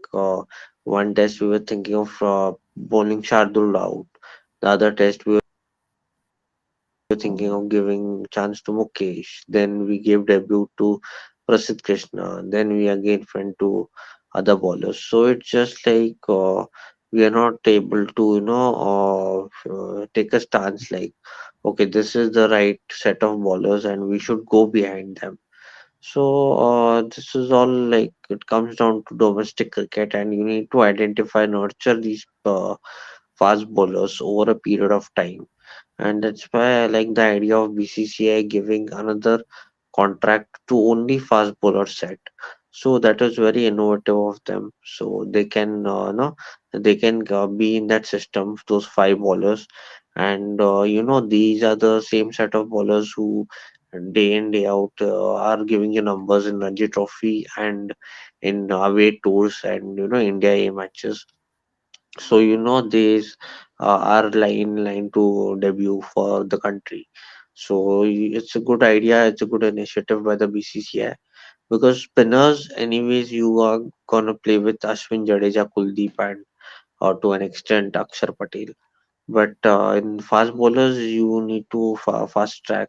one test, we were thinking of bowling Shardul out. The other test, we were thinking of giving chance to Mukesh. Then we gave debut to Prasidh Krishna. Then we again went to other bowlers. So it's just like we are not able to, take a stance like, okay, this is the right set of bowlers and we should go behind them. So this is all like it comes down to domestic cricket, and you need to identify, nurture these fast bowlers over a period of time, and that's why I like the idea of BCCI giving another contract to only fast bowler set. So that is very innovative of them. So they can, they can be in that system, those five bowlers, and these are the same set of bowlers who day in day out are giving you numbers in Ranji Trophy and in away tours and India A matches. So these are in line to debut for the country. So it's a good idea. It's a good initiative by the BCCI because spinners, anyways, you are gonna play with Ashwin Jadeja, Kuldeep, and to an extent Akshar Patel. But in fast bowlers, you need to fast track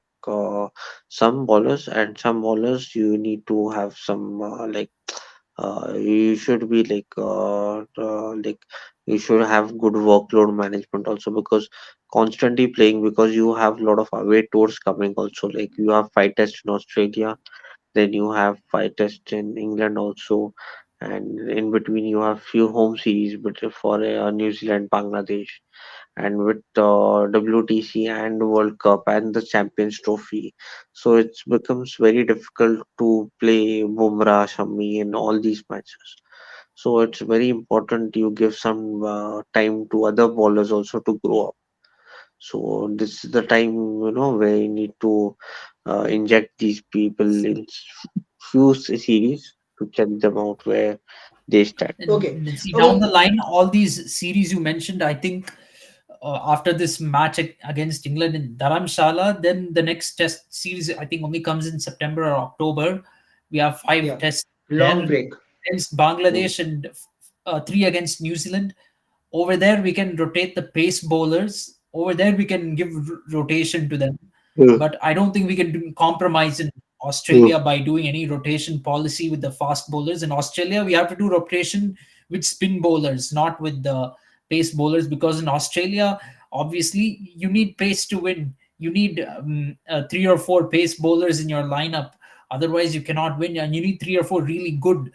some bowlers, and some bowlers you need to have some you should be like you should have good workload management also, because constantly playing, because you have a lot of away tours coming also, like you have five tests in Australia, then you have five tests in England also, and in between you have few home series, but for New Zealand, Bangladesh, and with WTC and World Cup and the Champions Trophy. So it becomes very difficult to play Bumrah, Shami in all these matches. So it's very important you give some time to other bowlers also to grow up. So this is the time, where you need to inject these people in few series to check them out where they stand. Okay. See, down Okay. the line, all these series you mentioned, I think after this match against England in Dharamshala, then the next test series, I think, only comes in September or October. We have five Yeah. tests Long there break. against Mm, Bangladesh and three against New Zealand. Over there, we can rotate the pace bowlers. Over there, we can give rotation to them. mm, But I don't think we can compromise in mm, Australia by doing any rotation policy with the fast bowlers. In Australia, we have to do rotation with spin bowlers, not with the pace bowlers, because in Australia, obviously, you need pace to win. You need three or four pace bowlers in your lineup. Otherwise, you cannot win, and you need three or four really good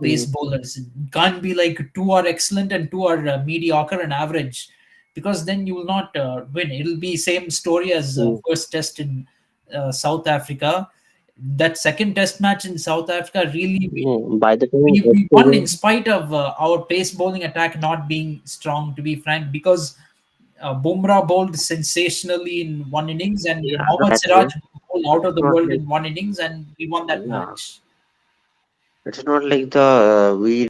pace mm, bowlers. It can't be like two are excellent and two are mediocre and average, because then you will not win. It'll be same story as mm, first test in South Africa. That second test match in South Africa, really By the time we won in Australia, spite of our pace bowling attack not being strong, to be frank, because Bumrah bowled sensationally in one innings and yeah, Mohammad that Siraj way, bowled out it's of the not world like, in one innings and we won that yeah, match. it's not like the we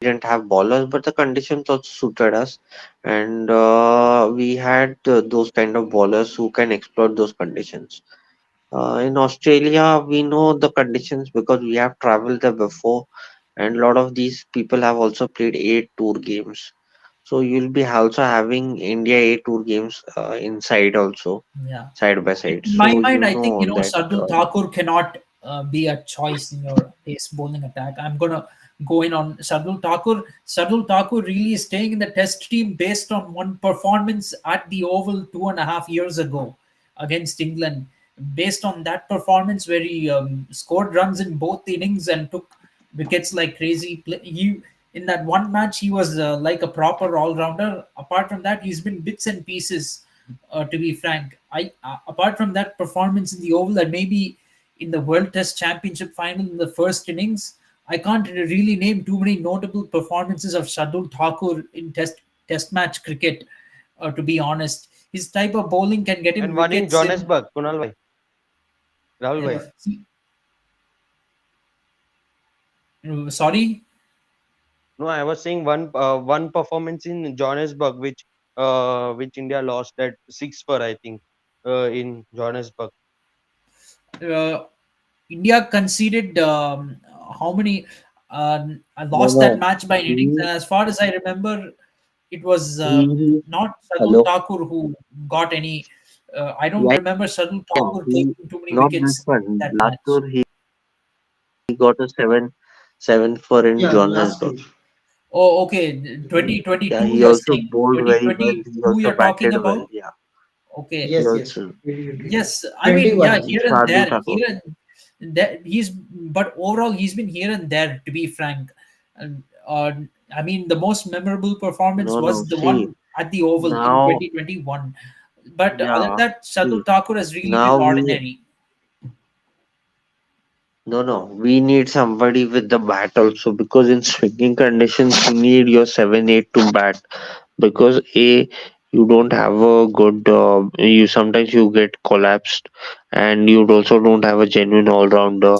didn't have bowlers, but the conditions also suited us, and we had those kind of bowlers who can exploit those conditions. In Australia, we know the conditions because we have traveled there before, and a lot of these people have also played eight tour games. So you'll be also having India A tour games inside also, Yeah. side by side. In my So mind, you I think know that. Shardul Thakur cannot be a choice in your pace bowling attack. I'm gonna go in on Shardul Thakur. Shardul Thakur really is staying in the Test team based on one performance at the Oval 2.5 years ago against England. Based on that performance, where he scored runs in both innings and took wickets like crazy. He in that one match he was like a proper all rounder. Apart from that, he's been bits and pieces to be frank. I apart from that performance in the Oval and maybe in the World Test Championship final in the first innings, I can't really name too many notable performances of Shardul Thakur in Test match cricket. To be honest, his type of bowling can get him And one in wickets in. Johannesburg, Kunal bhai, Rahul bhai. See, sorry. No, I was saying one performance in Johannesburg, which India lost at 6 for, I think, in Johannesburg. Uh, India conceded how many? No, Lost that no. match by innings, He, and as far as I remember, it was not Shardul hello. Thakur who got any. I don't Yeah, remember Shardul yeah. Thakur He taking too many not this wickets in one. that Last match. tour he got a 7 for in Yeah, last Johannesburg. tour. Oh, okay. 2022, Yeah, he you're also saying bowled very well. He 2022, also you're talking batted well. about? Yeah, Okay. he Yes, yes. also 2022. Yes, I mean, yeah, 21. here and Shardul there, Thakur. he's, but overall, he's been here and there, to be frank. And, I mean, the most memorable performance No, no. was the See one at the Oval in now, 2021. But other than yeah. that, See Shardul Thakur has really been now we ordinary. no. We need somebody with the bat also, because in swinging conditions you need your 7-8 to bat, because a you don't have a good you sometimes you get collapsed, and you also don't have a genuine all-rounder.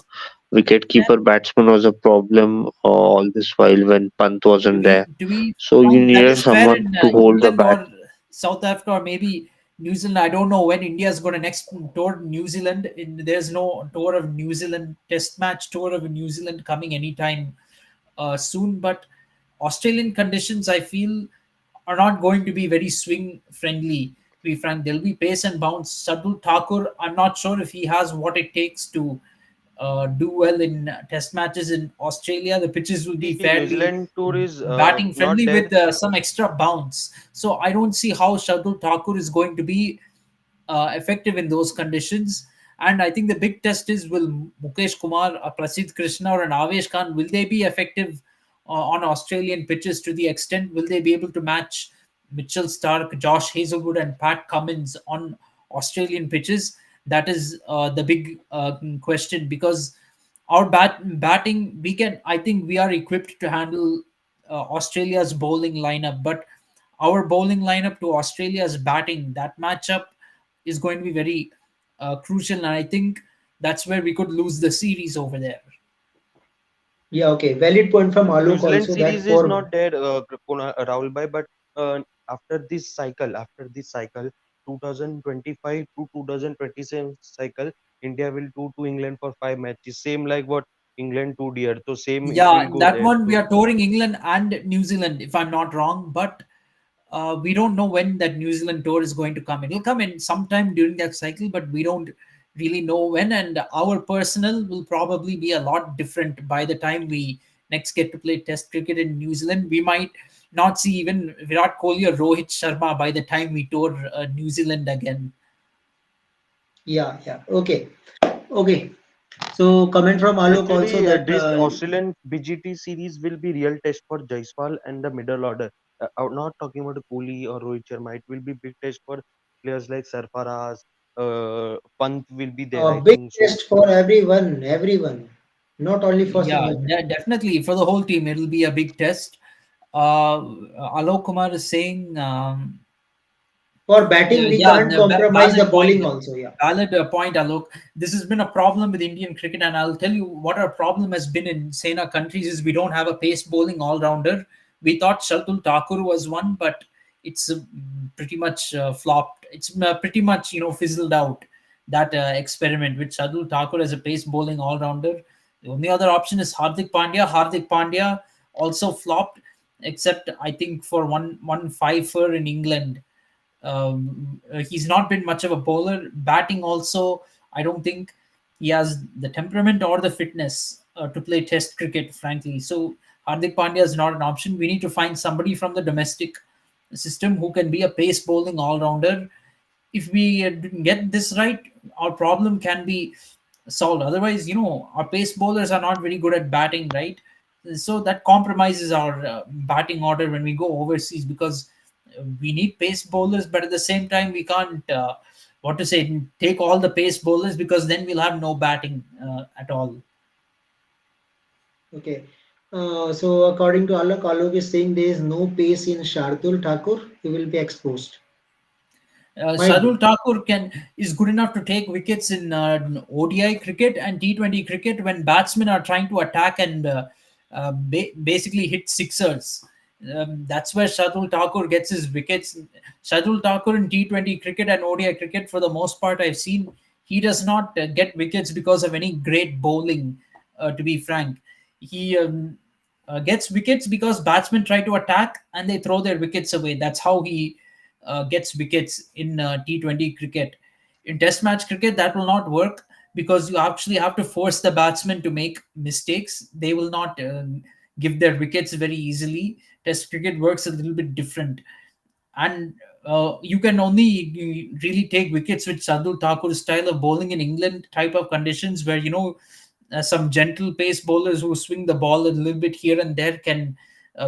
Wicket keeper batsman was a problem all this while when Pant To wasn't be there, to be so you frank, that needed is fair someone in to hold the England bat. or South Africa or maybe New Zealand. I don't know when India is going to next tour New Zealand. There's no tour of New Zealand test match tour of New Zealand coming anytime soon. But Australian conditions, I feel, are not going to be very swing friendly. To be frank, there'll be pace and bounce. Sadul Thakur, I'm not sure if he has what it takes to do well in test matches in Australia. The pitches will be See, New fairly Zealand tour is batting not friendly that. with some extra bounce. So I don't see how Shardul Thakur is going to be effective in those conditions. And I think the big test is, will Mukesh Kumar, Prasidh Krishna, or an Avesh Khan, will they be effective on Australian pitches to the extent? Will they be able to match Mitchell Stark, Josh Hazelwood, and Pat Cummins on Australian pitches? That is the big question, because our batting, we can, I think we are equipped to handle Australia's bowling lineup, but our bowling lineup to Australia's batting, that matchup is going to be very crucial, and I think that's where we could lose the series over there. Yeah, okay. Valid point from New Alok Zealand also that series is for not there, Rahul bhai, but after this cycle, 2025 to 2027 cycle, India will tour to England for 5 matches, same like what England toured here. So same it Yeah, will go that there. one we So are touring England and New Zealand, if I'm not wrong, but we don't know when that New Zealand tour is going to come. It'll come in sometime during that cycle, but we don't really know when. And our personnel will probably be a lot different by the time we next get to play Test cricket in New Zealand. We might not see even Virat Kohli or Rohit Sharma by the time we tour New Zealand again. yeah, yeah. Okay. Okay. So comment from Alok also actually, that this Australian BGT series will be real test for Jaiswal and the middle order. I'm not talking about Kohli or Rohit Sharma. It will be big test for players like Sarfaraz. Pant will be there, a I big think so. test for everyone, not only for Yeah, single player. definitely for the whole team, it'll be a big test. Alok Kumar is saying, For batting, we yeah, can't compromise the valid point. bowling also. Yeah. Valid point, Alok. This has been a problem with Indian cricket, and I'll tell you what our problem has been in Sena countries is we don't have a pace bowling all rounder. We thought Shardul Thakur was one, but it's pretty much flopped. It's pretty much fizzled out, that experiment with Shardul Thakur as a pace bowling all rounder. The only other option is Hardik Pandya. Hardik Pandya also flopped, except I think for one fifer in England. He's not been much of a bowler. Batting also, I don't think he has the temperament or the fitness to play Test cricket, frankly. So Hardik Pandya is not an option. We need to find somebody from the domestic system who can be a pace bowling all rounder. If we get this right, our problem can be solved. Otherwise, our pace bowlers are not very good at batting, right? So that compromises our batting order when we go overseas, because we need pace bowlers, but at the same time, we can't, what to say, take all the pace bowlers, because then we'll have no batting at all. Okay. So according to Alok, Alok is saying there is no pace in Shardul Thakur. He will be exposed. Might be. Shardul Thakur is good enough to take wickets in ODI cricket and T20 cricket when batsmen are trying to attack and basically hit sixers. That's where Shardul Thakur gets his wickets. Shardul Thakur in T20 cricket and ODI cricket, for the most part, I've seen he does not get wickets because of any great bowling. To be frank, he gets wickets because batsmen try to attack and they throw their wickets away. That's how he gets wickets in T20 cricket. In Test match cricket, that will not work because you actually have to force the batsmen to make mistakes. They will not give their wickets very easily. Test cricket works a little bit different. And you can only really take wickets with Shardul Thakur's style of bowling in England type of conditions where, some gentle pace bowlers who swing the ball a little bit here and there can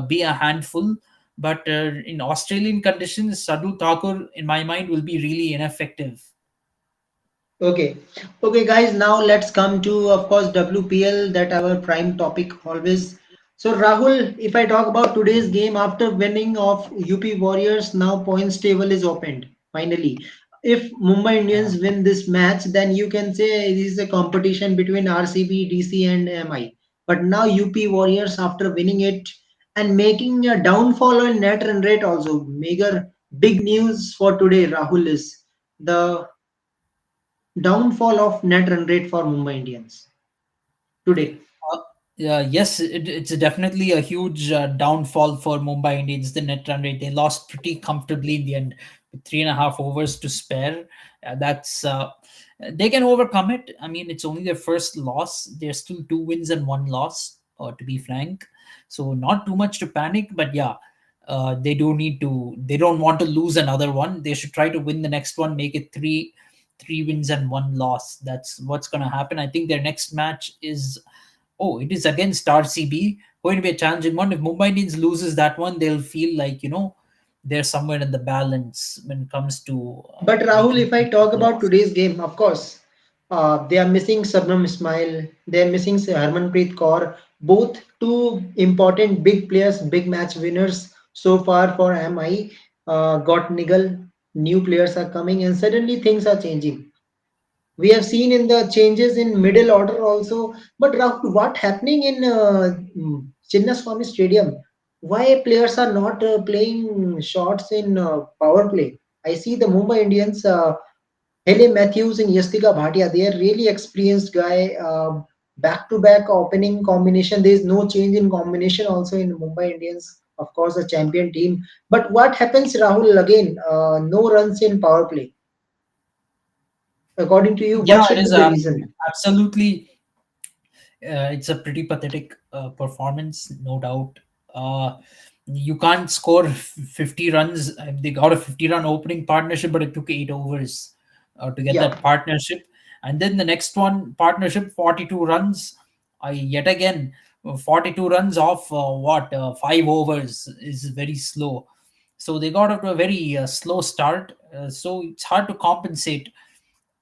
be a handful. But in Australian conditions, Sadhu Thakur, in my mind, will be really ineffective. Okay. Okay, guys, now let's come to, of course, WPL, that our prime topic always. So, Rahul, if I talk about today's game after winning of UP Warriors, now points table is opened finally. If Mumbai Yeah. Indians win this match, then you can say this is a competition between RCB, DC, and MI. But now UP Warriors, after winning it and making a downfall on net run rate also, Big news for today, Rahul, is the downfall of net run rate for Mumbai Indians today. Uh, yes, it's definitely a huge downfall for Mumbai Indians. The net run rate, they lost pretty comfortably in the end with 3.5 overs to spare. That's They can overcome it. I mean, it's only their first loss. There's still 2 wins and 1 loss, to be frank. So not too much to panic. But yeah, they do need to. They don't want to lose another one. They should try to win the next one, make it three wins and 1 loss. That's what's going to happen. I think their next match is, oh, it is against RCB. Going to be a challenging one. If Mumbai Indians loses that one, they'll feel like, they're somewhere in the balance when it comes to But Rahul, making if I talk about playoffs. today's game, of course, they are missing Sabnam Ismail, they are missing Harmanpreet Kaur, both two important big players, big match winners so far for MI. Got niggle, new players are coming, and suddenly things are changing. We have seen in the changes in middle order also. But Rahul, what happening in Chinnaswamy Stadium? Why players are not playing shots in power play? I see the Mumbai Indians, Hele Matthews and Yastika Bhatia, they are really experienced guy. Back to back opening combination. There is no change in combination also in Mumbai Indians. Of course, a champion team. But what happens, Rahul? Again, no runs in power play. According to you, Yeah, what it should be is the reason? absolutely. It's a pretty pathetic performance, no doubt. Uh, you can't score 50 runs. They got a 50-run opening partnership, but it took 8 overs to get Yeah. that partnership. And then the next one, partnership, 42 runs. Yet again, 42 runs off 5 overs is very slow. So they got off to a very slow start. So it's hard to compensate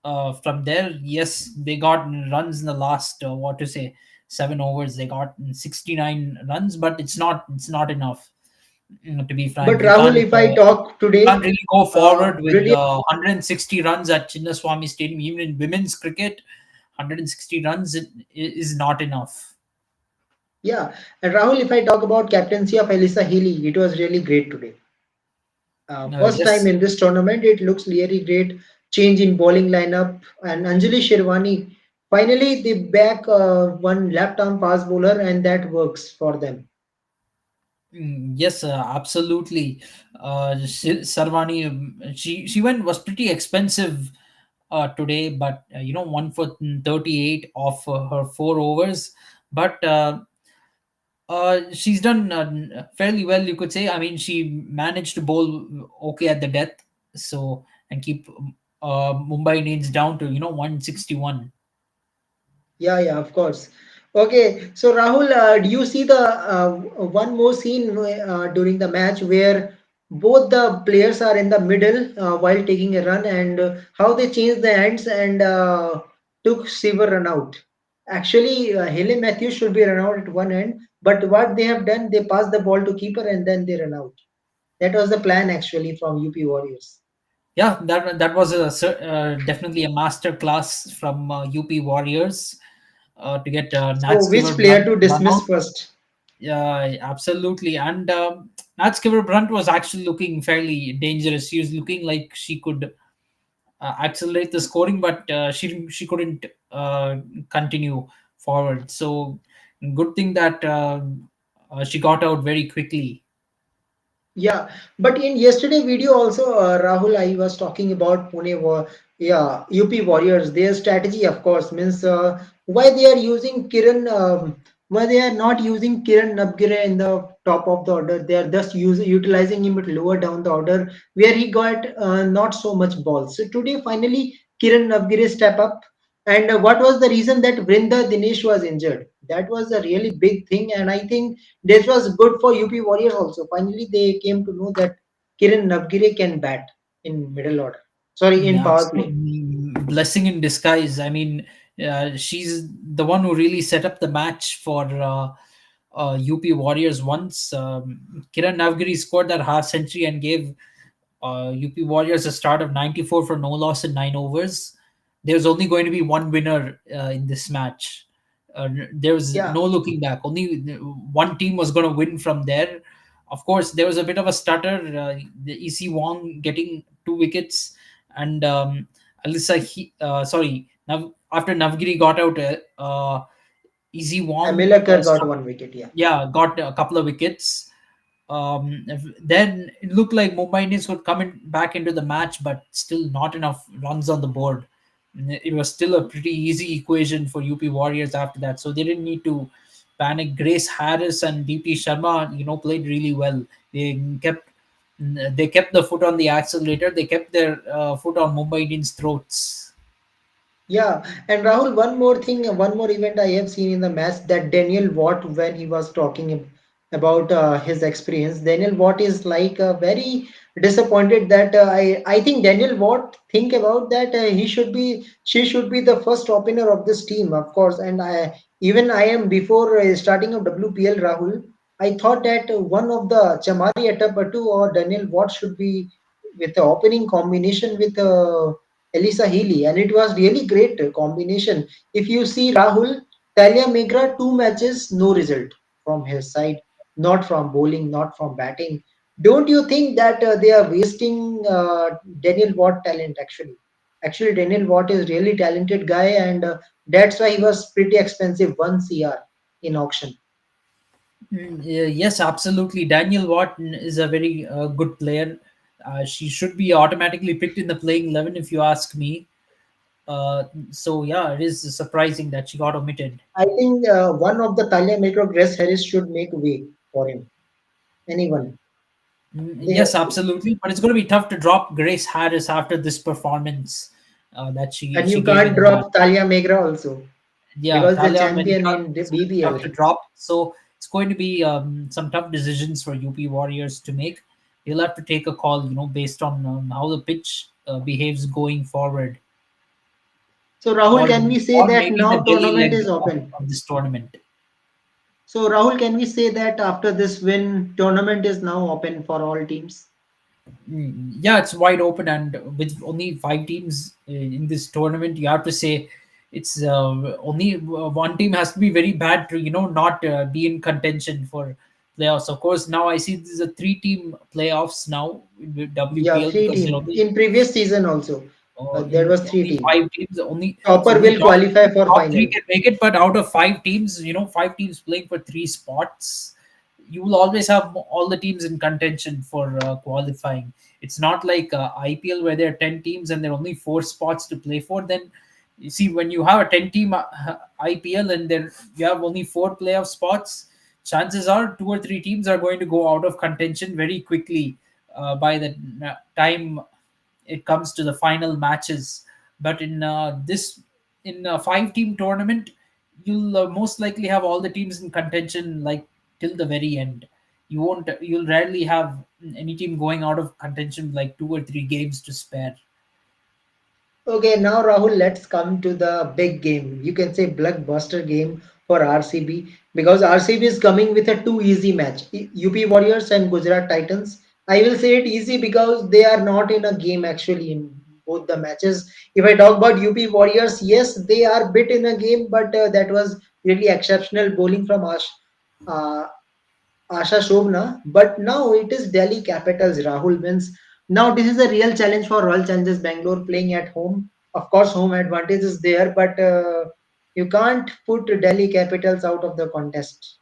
from there. Yes, they got runs in the last, 7 overs. They got 69 runs, but it's not enough. To be But frank, Rahul, if I talk you can't today, really go forward with brilliant. 160 runs at Chinnaswamy Stadium. Even in women's cricket, 160 runs is not enough. Yeah. And Rahul, if I talk about captaincy of Elisa Healy, it was really great today. First time Yes. in this tournament, it looks really great. Change in bowling lineup and Anjali Sherwani. Finally, they back one left arm fast bowler, and that works for them. Yes, absolutely. Sarvani, she went was pretty expensive today, but 1 for 38 off her 4 overs. But she's done fairly well, you could say. I mean, she managed to bowl okay at the death, so and keep Mumbai Indians down to 161. Yeah, yeah, of course. Okay, so Rahul, do you see the one more scene during the match where both the players are in the middle while taking a run, and how they changed the ends and took Seaver run out? Actually, Haley Matthews should be run out at one end, but what they have done, they pass the ball to keeper and then they run out. That was the plan actually from UP Warriors. Yeah, that was definitely a master class from UP Warriors to get So, Nat which Skiver player Brunt to run dismiss out. first? Yeah, absolutely. And Nat Skiver Brunt was actually looking fairly dangerous. She was looking like she could accelerate the scoring, but she couldn't continue forward. So good thing that she got out very quickly. Yeah, but in yesterday video also, Rahul, I was talking about yeah, UP Warriors. Their strategy, of course, means why they are using why they are not using Kiran Nabgire in the top of the order. They are just utilizing him at lower down the order where he got not so much balls. So today, finally, Kiran Nabgire step up. And what was the reason that Vrinda Dinesh was injured? That was a really big thing, and I think this was good for UP Warriors also. Finally, they came to know that Kiran Navgire can bat in middle order. Sorry, in Yeah, power play. blessing in disguise. I mean, she's the one who really set up the match for UP Warriors once. Kiran Navgiri scored that half century and gave UP Warriors a start of 94 for no loss in 9 overs. There's only going to be one winner in this match. There was Yeah, no looking back. Only one team was going to win from there. Of course, there was a bit of a stutter. The EC Wong getting 2 wickets, and after Navgiri got out, EC Wong, Amilakar got 1 wicket. Yeah. yeah, got a couple of wickets. Then it looked like Mumbai Indians would come back into the match, but still not enough runs on the board. It was still a pretty easy equation for UP Warriors after that, so they didn't need to panic. Grace Harris and DP Sharma, played really well. Kept they kept the foot on the accelerator. They kept their foot on Mumbai Indians' throats. Yeah, and Rahul, one more thing, one more event I have seen in the match, that Daniel Watt, when he was talking about his experience, Daniel Watt is like very disappointed that I think Daniel Watt think about that she should be the first opener of this team, of course, and I am before starting of WPL, Rahul, I thought that one of the Chamari Attappattu or Daniel Watt should be with the opening combination with Elisa Healy, and it was really great combination. If you see Rahul, Talia Megra, 2 matches, no result from his side, not from bowling, not from batting. Don't you think that they are wasting Daniel Watt talent actually? Actually, Daniel Watt is really talented guy, and that's why he was pretty expensive, 1 CR in auction. Yes, absolutely. Daniel Watt is a very good player. She should be automatically picked in the playing 11, if you ask me. So yeah, it is surprising that she got omitted. I think one of the Talia Megra, Grace Harris should make way for him. Anyone. They, Yes, absolutely. But it's going to be tough to drop Grace Harris after this performance that she and she you gave in can't the match. drop Talia Megra also, Yeah, because the Talia champion Medica in the is going to be tough BBL. to drop. So it's going to be some tough decisions for UP Warriors to make. You'll have to take a call, based on how the pitch behaves going forward, So Rahul, or can we say or that maybe the now Delhi tournament leg is open? of this tournament. So Rahul, can we say that after this win, tournament is now open for all teams? Yeah, it's wide open, and with only 5 teams in this tournament, you have to say it's only one team has to be very bad to not be in contention for playoffs. Of course, now I see this is a 3-team playoffs now with Yeah, WPL, three because team. In previous season also, there was three only team. 5 teams. Only it's Topper only will qualify for top three final. can make it, but out of 5 teams, 5 teams playing for 3 spots, you will always have all the teams in contention for qualifying. It's not like IPL where there are 10 teams and there are only 4 spots to play for. Then you see, when you have a 10-team IPL and there you have only 4 playoff spots, chances are 2 or 3 teams are going to go out of contention very quickly by the time it comes to the final matches. But in a 5-team tournament, you'll most likely have all the teams in contention, like till the very end. You'll rarely have any team going out of contention with like 2 or 3 games to spare. Okay, now Rahul, let's come to the big game. You can say blockbuster game for RCB, because RCB is coming with a too easy match. UP Warriors and Gujarat Titans. I will say it easy because they are not in a game actually in both the matches. If I talk about UP Warriors, yes, they are bit in a game, but that was really exceptional bowling from uh, Asha Shobna, but now it is Delhi Capitals. Rahul wins. Now this is a real challenge for Royal Challengers Bangalore playing at home. Of course, home advantage is there, but you can't put Delhi Capitals out of the contest.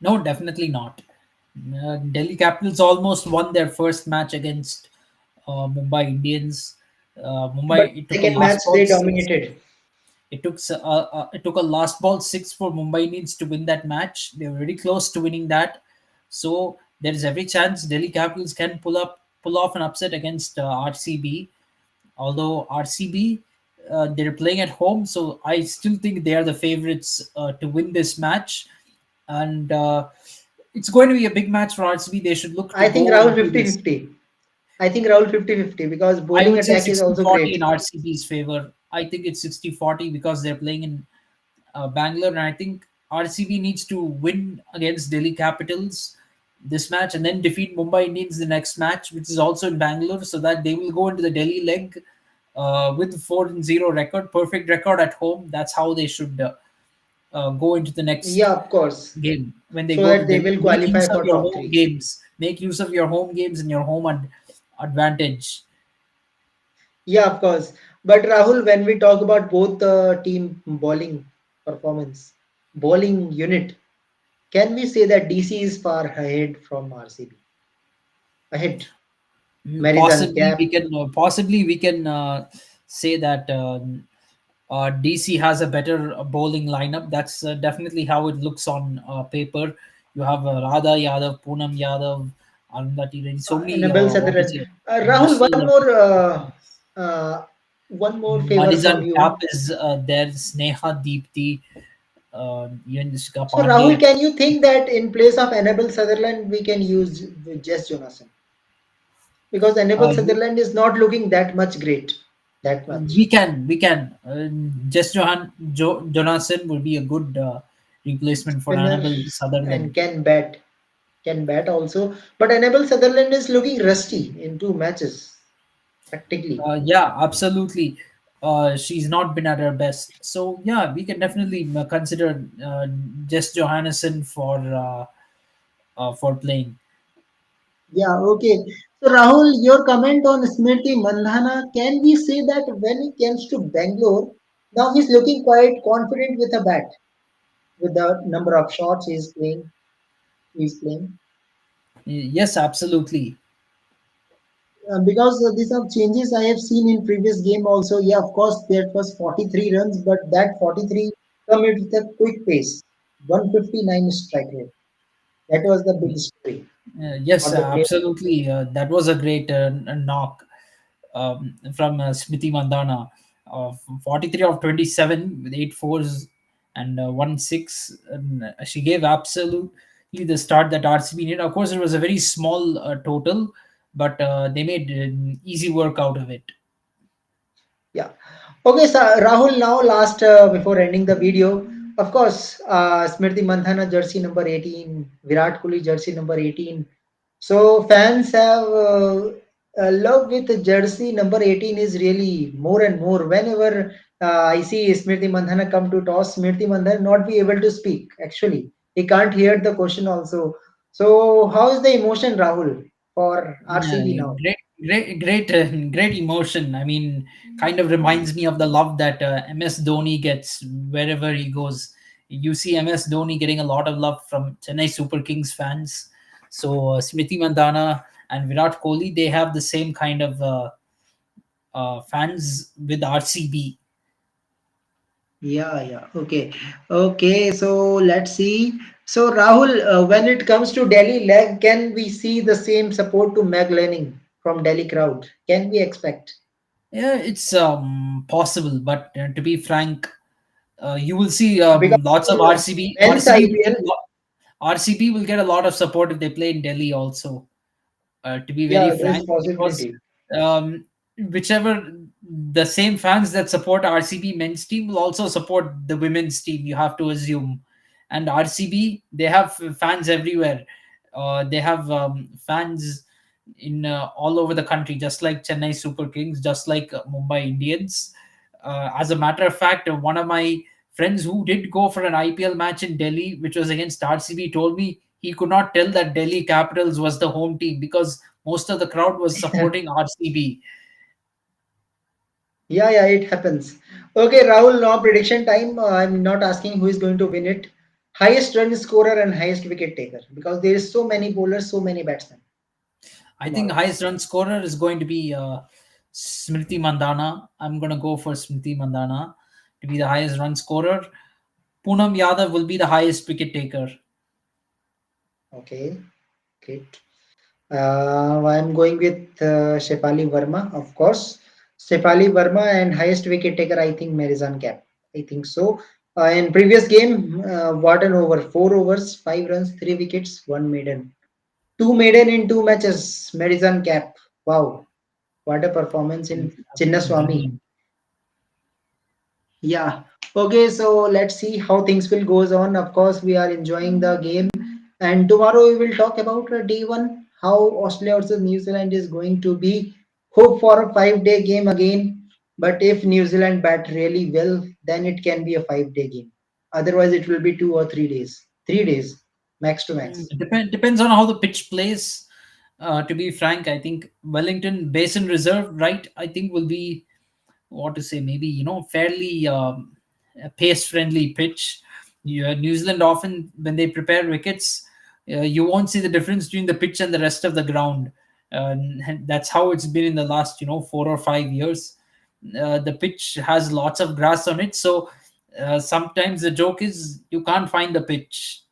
No, definitely not. Delhi Capitals almost won their first match against Mumbai Indians. But Mumbai, it took a second last match ball they six. dominated. It took a last ball six for Mumbai Indians to win that match. They were very close to winning that. So there is every chance Delhi Capitals can pull off an upset against RCB. Although RCB, they're playing at home, so I still think they are the favorites to win this match. And it's going to be a big match for RCB. They should look to I think go Rahul into this. 50-50. I think Rahul 50-50 because I bowling would say attack is also 60-40 great. in RCB's favor. I think it's 60-40 because they're playing in Bangalore, and I think RCB needs to win against Delhi Capitals this match and then defeat Mumbai Indians the next match, which is also in Bangalore, so that they will go into the Delhi leg with 4-0 record, perfect record at home. That's how they should go into the next Yeah, of course. game when they So go to that they Delhi. will Make qualify use of for your top home three. games. Make use of your home games and your home advantage. Yeah, of course. But Rahul, when we talk about both the team bowling performance, bowling unit, can we say that DC is far ahead from RCB? Ahead. Marizan Possibly cap. we can say that DC has a better bowling lineup. That's definitely how it looks on paper. You have Radha Yadav, Poonam Yadav, Arundhati Reddy, so many Enable what to Sutherland. say, Rahul, national uh, one more favor from Marizan Cap you. is there. Sneha Deepthi, even Shika So Rahul, Pandey. can you think that in place of Enable Sutherland, we can use Jess Jonathan? Because Enable Uh, Sutherland is not looking that much great. That much. we can. Just Jonathan would be a good replacement for Spinner Annabelle and Sutherland. can bat. Can bat also. But Enable Sutherland is looking rusty in two matches, practically. Yeah, absolutely. She's not been at her best. So yeah, we can definitely consider Jess Johannesson for playing. Yeah, okay. So Rahul, your comment on Smriti Mandhana, can we say that when it comes to Bangalore, now he's looking quite confident with a bat, with the number of shots he's playing. Yes, absolutely. Because these are changes I have seen in previous game also. Yeah, of course, that was 43 runs, but that 43 come with a quick pace, 159 strike rate. That was the big story Yes, for the player. absolutely. That was a great knock from Smriti Mandana. 43 of 27 with 8 fours and 1 6. And she gave absolutely the start that RCB needed. Of course, it was a very small total, but they made easy work out of it. Yeah. Okay, so Rahul, now last before ending the video, of course, Smriti Mandhana jersey number 18, Virat Kohli jersey number 18. So fans have love with the jersey number 18 is really more and more. Whenever I see Smriti Mandhana come to toss, Smriti Mandhana not be able to speak. Actually, he can't hear the question also. So how is the emotion, Rahul, for Yeah, RCB now? great emotion. I mean, kind of reminds me of the love that MS Dhoni gets wherever he goes. You see MS Dhoni getting a lot of love from Chennai Super Kings fans. So Smriti Mandhana and Virat Kohli, they have the same kind of fans with RCB. Yeah, yeah. Okay. Okay. So let's see. So Rahul, when it comes to Delhi leg, can we see the same support to Meg Lanning from Delhi crowd? Can we expect? Yeah, it's possible, but to be frank, you will see Because lots of in RCB. men's IPL, RCB will get a lot of support if they play in Delhi also. To be very yeah, there's frank, because possibility. um, whichever the same fans that support RCB men's team will also support the women's team. You have to assume, and RCB they have fans everywhere. They have fans in all over the country, just like Chennai Super Kings, just like Mumbai Indians. As a matter of fact, one of my friends who did go for an IPL match in Delhi, which was against RCB, told me he could not tell that Delhi Capitals was the home team because most of the crowd was supporting RCB. Yeah, yeah, it happens. Okay, Rahul, now prediction time. I'm not asking who is going to win it. Highest run scorer and highest wicket taker because there is so many bowlers, so many batsmen I think tomorrow. highest run scorer is going to be Smriti Mandana. I'm going to go for Smriti Mandana to be the highest run scorer. Poonam Yadav will be the highest wicket taker. Okay, great. I'm going with Shefali Verma, of course. Shefali Verma and highest wicket taker, I think Marizan Cap. I think so. In previous game, what an over, 4 overs, 5 runs, 3 wickets, one maiden. Two maiden in two matches. Marizan Cap. Wow, what a performance in Chinnaswamy. Brilliant. Yeah. Okay, so let's see how things will goes on. Of course, we are enjoying the game, and tomorrow we will talk about day one, how Australia versus New Zealand is going to be. Hope for a 5 day game again. But if New Zealand bat really well, then it can be a 5 day game. Otherwise, it will be 2 or 3 days. 3 days, max to max. Depends on how the pitch plays. To be frank, I think Wellington Basin Reserve, right? I think will be, what to say, maybe fairly a pace friendly pitch. New Zealand often, when they prepare wickets, you won't see the difference between the pitch and the rest of the ground. And that's how it's been in the last 4 or 5 years. The pitch has lots of grass on it, so sometimes the joke is you can't find the pitch.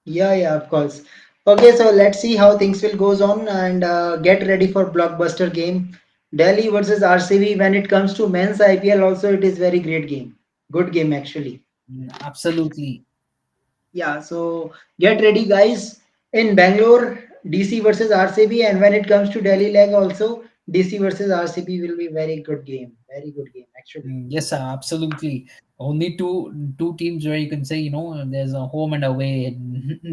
Yeah, yeah, of course. Okay, so let's see how things will goes on and get ready for blockbuster game. Delhi versus RCB. When it comes to men's IPL, also it is very great game. Good game actually. Absolutely. Yeah, so get ready, guys. In Bangalore, DC versus RCB, and when it comes to Delhi leg, also DC versus RCB will be very good game. Very good game, actually. Yes, sir, absolutely. Only two teams where you can say, there's a home and away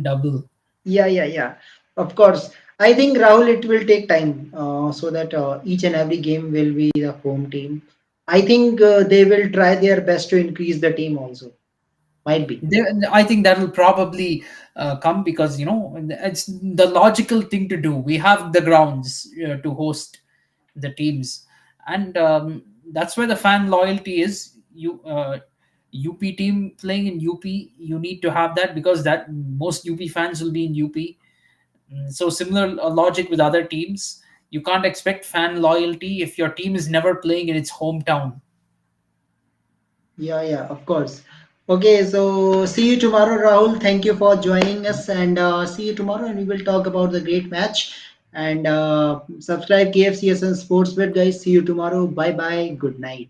double. Yeah, yeah, yeah. Of course. I think Rahul, it will take time so that each and every game will be the home team. I think they will try their best to increase the team also. Might be. I think that will probably come because it's the logical thing to do. We have the grounds to host the teams, and that's where the fan loyalty is. UP team playing in UP, you need to have that because that most UP fans will be in UP. So similar logic with other teams. You can't expect fan loyalty if your team is never playing in its hometown. Yeah, yeah, of course. Okay, so see you tomorrow, Rahul. Thank you for joining us, and see you tomorrow. And we will talk about the great match. And subscribe KFCSN Sports Bet, guys. See you tomorrow. Bye bye. Good night.